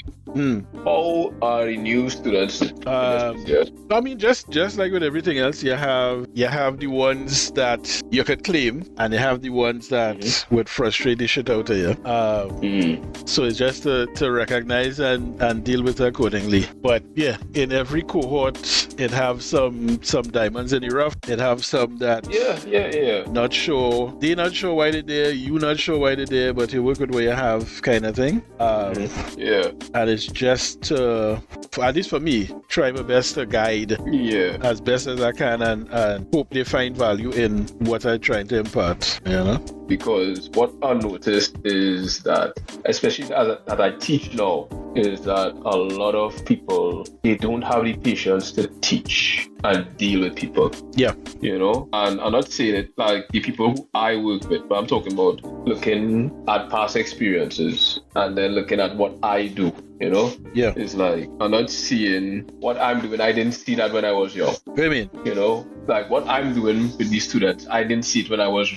how are the new students? I mean, just like with everything else, you have the ones that you could claim, and you have the ones that would frustrate the shit out of you. So it's just to recognize and deal with it accordingly. But yeah, in every cohort, it have some diamonds in the rough. It have some that not sure. They not sure why they're there. You not sure why they're there, but you work with what you have, kind of thing. And it's just at least for me, try my best to guide as best as I can and hope they find value in what I'm trying to impart, you know? Because what I noticed is that, especially as I teach now, is that a lot of people, they don't have the patience to teach and deal with people. Yeah. You know? And I'm not saying it like the people who I work with, but I'm talking about looking at past experiences and then looking at what I do. You know? Yeah. It's like, I'm not seeing what I'm doing. I didn't see that when I was young. What do you mean? You know? Like, what I'm doing with these students, I didn't see it when I was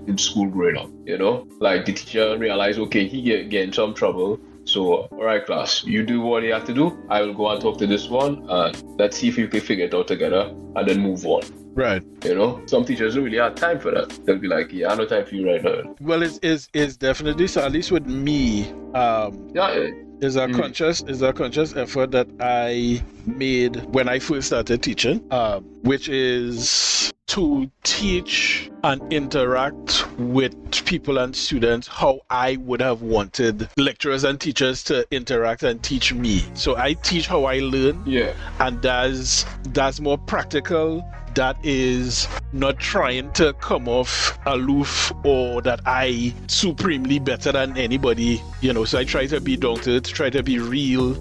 in school growing up. You know? Like, the teacher realized, okay, he get in some trouble. So, all right, class, you do what you have to do. I will go and talk to this one, and let's see if we can figure it out together, and then move on. Right. You know, some teachers don't really have time for that. They'll be like, yeah, I have no time for you right now. Well, it's definitely so. At least with me, is a conscious effort that I made when I first started teaching, which is to teach and interact with people and students how I would have wanted lecturers and teachers to interact and teach me. So I teach how I learn, and that's more practical. That is not trying to come off aloof or that I supremely better than anybody, you know. So I try to be down to earth, try to be real,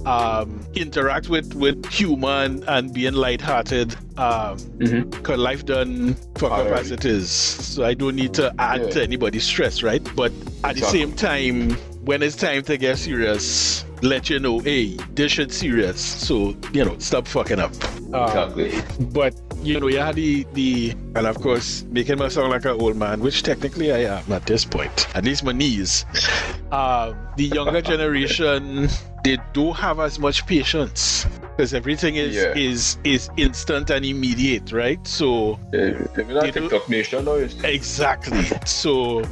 interact with human and being lighthearted. Because life done fuck up as it is. So I don't need to add to anybody's stress, right? But at the same time, when it's time to get serious, let you know, hey, this shit's serious. So, you know, stop fucking up. Exactly. But, you know, you had the and of course, making me sound like an old man, which technically I am at this point. At least my knees. The younger generation, they don't have as much patience. Because everything is instant and immediate, right? So exactly. So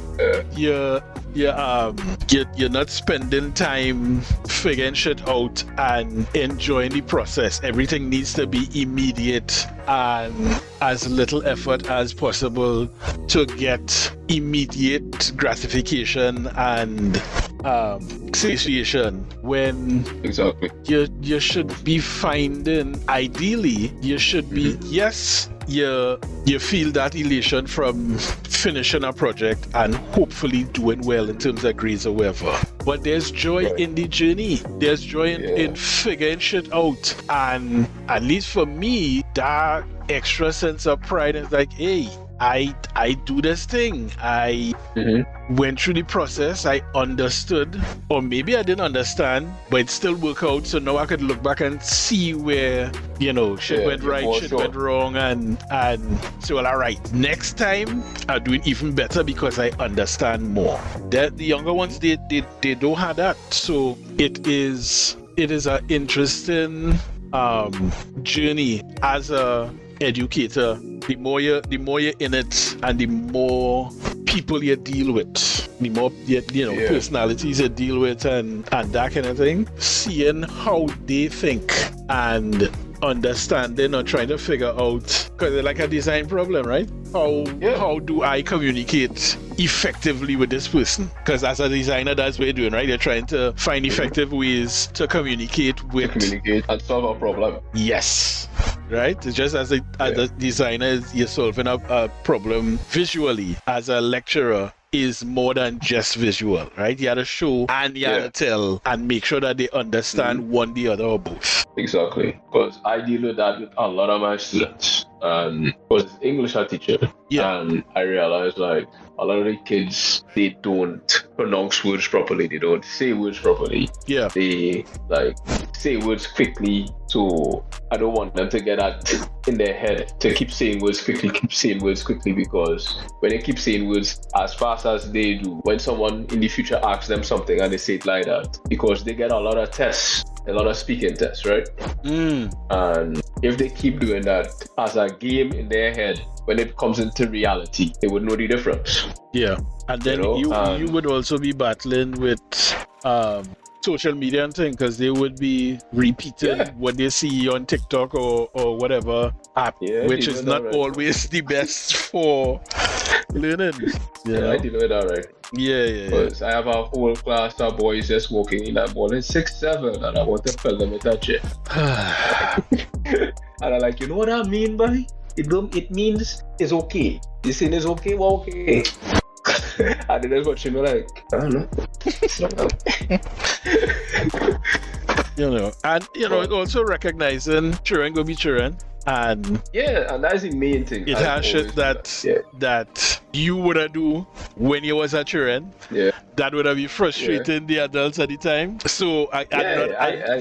you're not spending time figuring shit out and enjoying the process. Everything needs to be immediate and as little effort as possible to get immediate gratification and satiation. When you should be finding, ideally you should be you feel that elation from finishing a project and hopefully doing well in terms of grades or whatever. But there's joy in the journey. There's joy in figuring shit out. And at least for me, that extra sense of pride is like, hey, I do this thing. I went through the process. I understood, or maybe I didn't understand, but it still worked out. So now I could look back and see where, shit went right, shit went wrong, and so, well, all right, next time I'll do it even better because I understand more. The younger ones, they don't have that. So it is an interesting journey as a educator. The more you're in it, and the more people you deal with, the more personalities you deal with, and that kind of thing. Seeing how they think and understanding or trying to figure out, because it's like a design problem, right? How do I communicate effectively with this person? Because as a designer, that's what you're doing, right? You're trying to find effective ways to communicate and solve a problem. Yes. Right? It's just as a designer, you're solving a problem visually. As a lecturer, is more than just visual, right? You had to show and you had to tell and make sure that they understand one, the other, or both. Exactly. Because I deal with that with a lot of my students. And because English I teacher, and I realized like a lot of the kids, they don't pronounce words properly. They don't say words properly. Yeah. They like say words quickly. So I don't want them to get that in their head to keep saying words quickly, because when they keep saying words as fast as they do, when someone in the future asks them something and they say it like that, because they get a lot of tests, a lot of speaking tests, right? And if they keep doing that as a game in their head, when it comes into reality, they would know the difference. Yeah. And then you would also be battling with social media and thing, because they would be repeating what they see on TikTok or whatever app, which is not always the best for learning. I deal with that, right? Because I have a whole class of boys just walking in that morning 6-7, and I want to tell them that shit. And I'm like, you know what I mean, boy? It means it's okay. This thing is okay, well, okay. And then that's what you know, like, I don't know. And also recognizing children go be children, and and that's the main thing. It has shit that you would do when you was a children. That would have been frustrating the adults at the time. So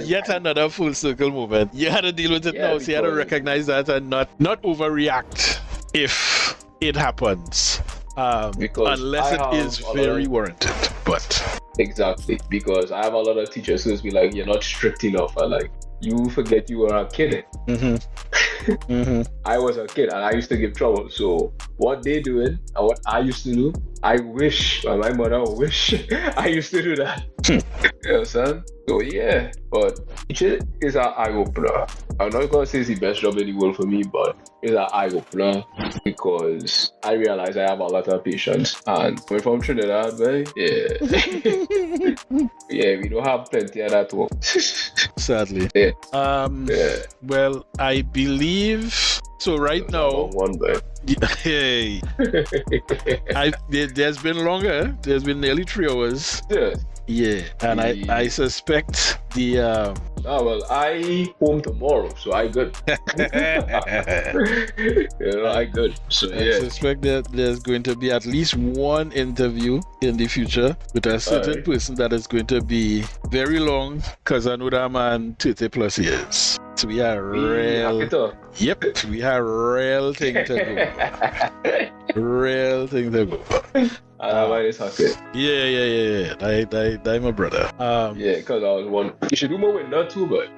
yet another full circle moment. You had to deal with it now, so you had to recognize that and not overreact if it happens. Unless it is very warranted, but exactly, because I have a lot of teachers who be like, you're not strict enough, and like, you forget you were a kid. I was a kid and I used to give trouble. So what they doing and what I used to do, I wish, and my mother wish I used to do that. You know what I'm saying? So yeah, but teaching is an eye-opener. I'm not gonna say it's the best job in the world for me, but it's an eye-opener because I realize I have a lot of patience. And we're from Trinidad, man. We don't have plenty of that work. Sadly. Well, I believe so. Right now, hey, there's been longer. There's been nearly 3 hours. And I suspect the I home tomorrow, so I good. I good. So I suspect that there's going to be at least one interview in the future with a certain person that is going to be very long, because I know that man 30 plus years. So we are real. We have real thing to go. Real thing to go. I'm my brother. Because I was one. You should do more with that too, but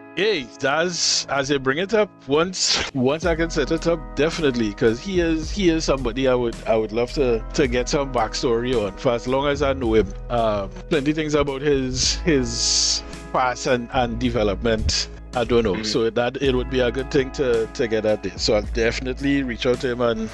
that's as you bring it up. Once I can set it up, definitely, because he is somebody I would love to get some backstory on for as long as I know him. Plenty things about his past and development I don't know. So that it would be a good thing to get at this. So I'll definitely reach out to him and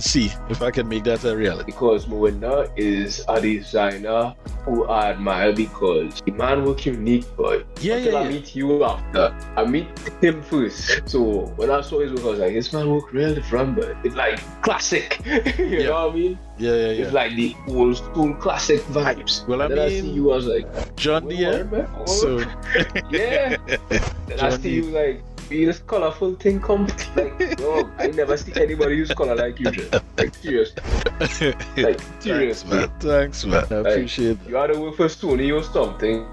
see if I can make that a reality. Because Mwenda is a designer who I admire because the man work unique, boy. I meet you after. I meet him first. So when I saw his work, I was like, this man work real different, but it's like classic. you know what I mean? It's like the old school classic vibes. Well, I see you, I was like, John Deere. So then I see you like this colorful thing come. Like, yo, I never see anybody use color like you, Jay. Like, seriously. Like, seriously. Thanks, man. I appreciate it. You had to work for Sony or something.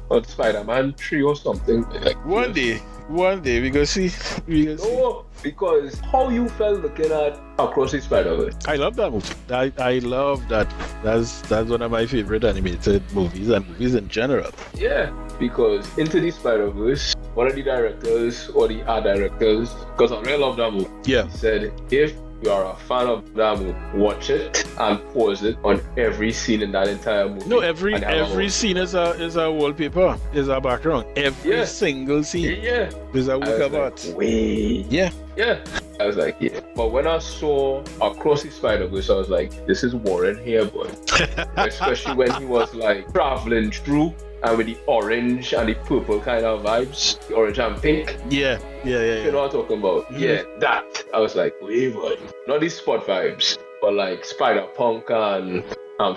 Or Spider-Man 3 or something. Like, One day we go see. No, because how you felt looking at Across the Spider-Verse. I love that movie. I love that. That's one of my favorite animated movies and movies in general. Yeah, because Into the Spider-Verse, one of the directors or the art directors, because I really love that movie. Yeah. He said, if you are a fan of that movie, watch it and pause it on every scene in that entire movie. No, every scene is a wallpaper, is a background. Every single scene is a work of art. Wait. Yeah. Yeah. I was like, yeah. But when I saw Across the Spider-Verse, I was like, this is Warren here, boy. Especially when he was like traveling through and with the orange and the purple kind of vibes, the orange and pink. Yeah. You know what I'm talking about? Mm-hmm. Yeah, that. I was like, wait, boy. Not these spot vibes, but like Spider-Punk and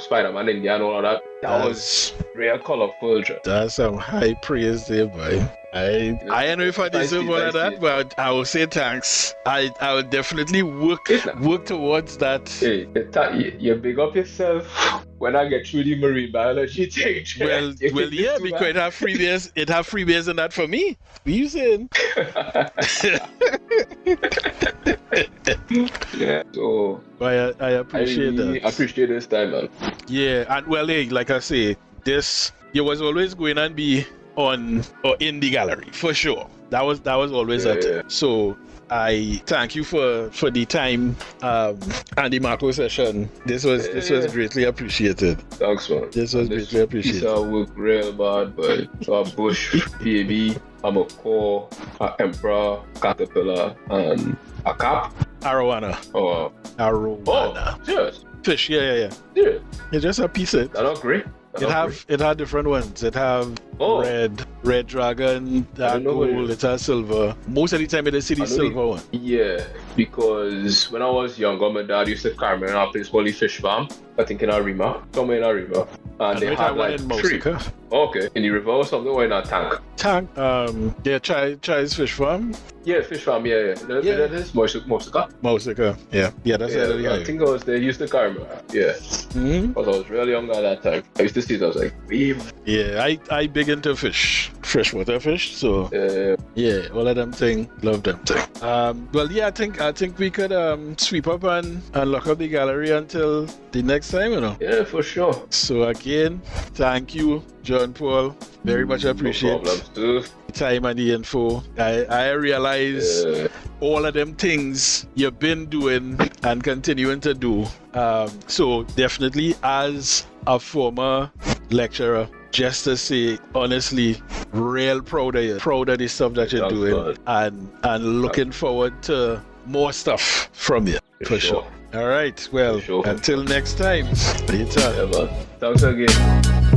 Spider-Man India and all of that. That was real colorful. That's some high praise there, boy. I don't know if I deserve all of that, but I will say thanks. I will definitely work towards that. Hey, you big up yourself when I get through the marine biology thing. Well, yeah, because it have freebies. It have freebies in that for me. What you saying? Yeah, so I appreciate that. I appreciate this time, man. Yeah, and well, hey, like I say, this you was always going to be on or in the gallery for sure. That was always a thing. So I thank you for the time and the macro session. This was greatly appreciated. Thanks, man. This was greatly appreciated. This work real bad, but so a bush, baby, I'm a core, a emperor, caterpillar, and a cap. Arowana. Oh, serious? Fish, yeah. Serious? It's just a piece of. That's not great. It had different ones. It have red dragon, gold, it has silver. Most of the time it is the silver one. Yeah, because when I was younger, my dad used to carry me in a place called the Fish Farm. I think in Arima, somewhere in Arima. And they had like three. Okay, in the river or something, or in a tank? Tank, Chai's Fish Farm. Yeah, Fish Farm, yeah. That is Mosika. Mosika, yeah, that's I think I was there, used to carry me. Yeah. Mm-hmm. Because I was really young at that time. I used to see it, I was like, weave. Yeah, I big into freshwater fish, so yeah, all of them thing, love them thing. Well, yeah, I think we could sweep up and lock up the gallery until the next time, you know. Yeah, for sure. So again, thank you, John Paul. Very much appreciate the time and the info. I realize all of them things you've been doing and continuing to do. So definitely as a former lecturer, just to say honestly, real proud of you, proud of the stuff that you're doing, and looking forward to more stuff from you for sure. All right, well, until next time. Later. Yeah, man. Thanks again.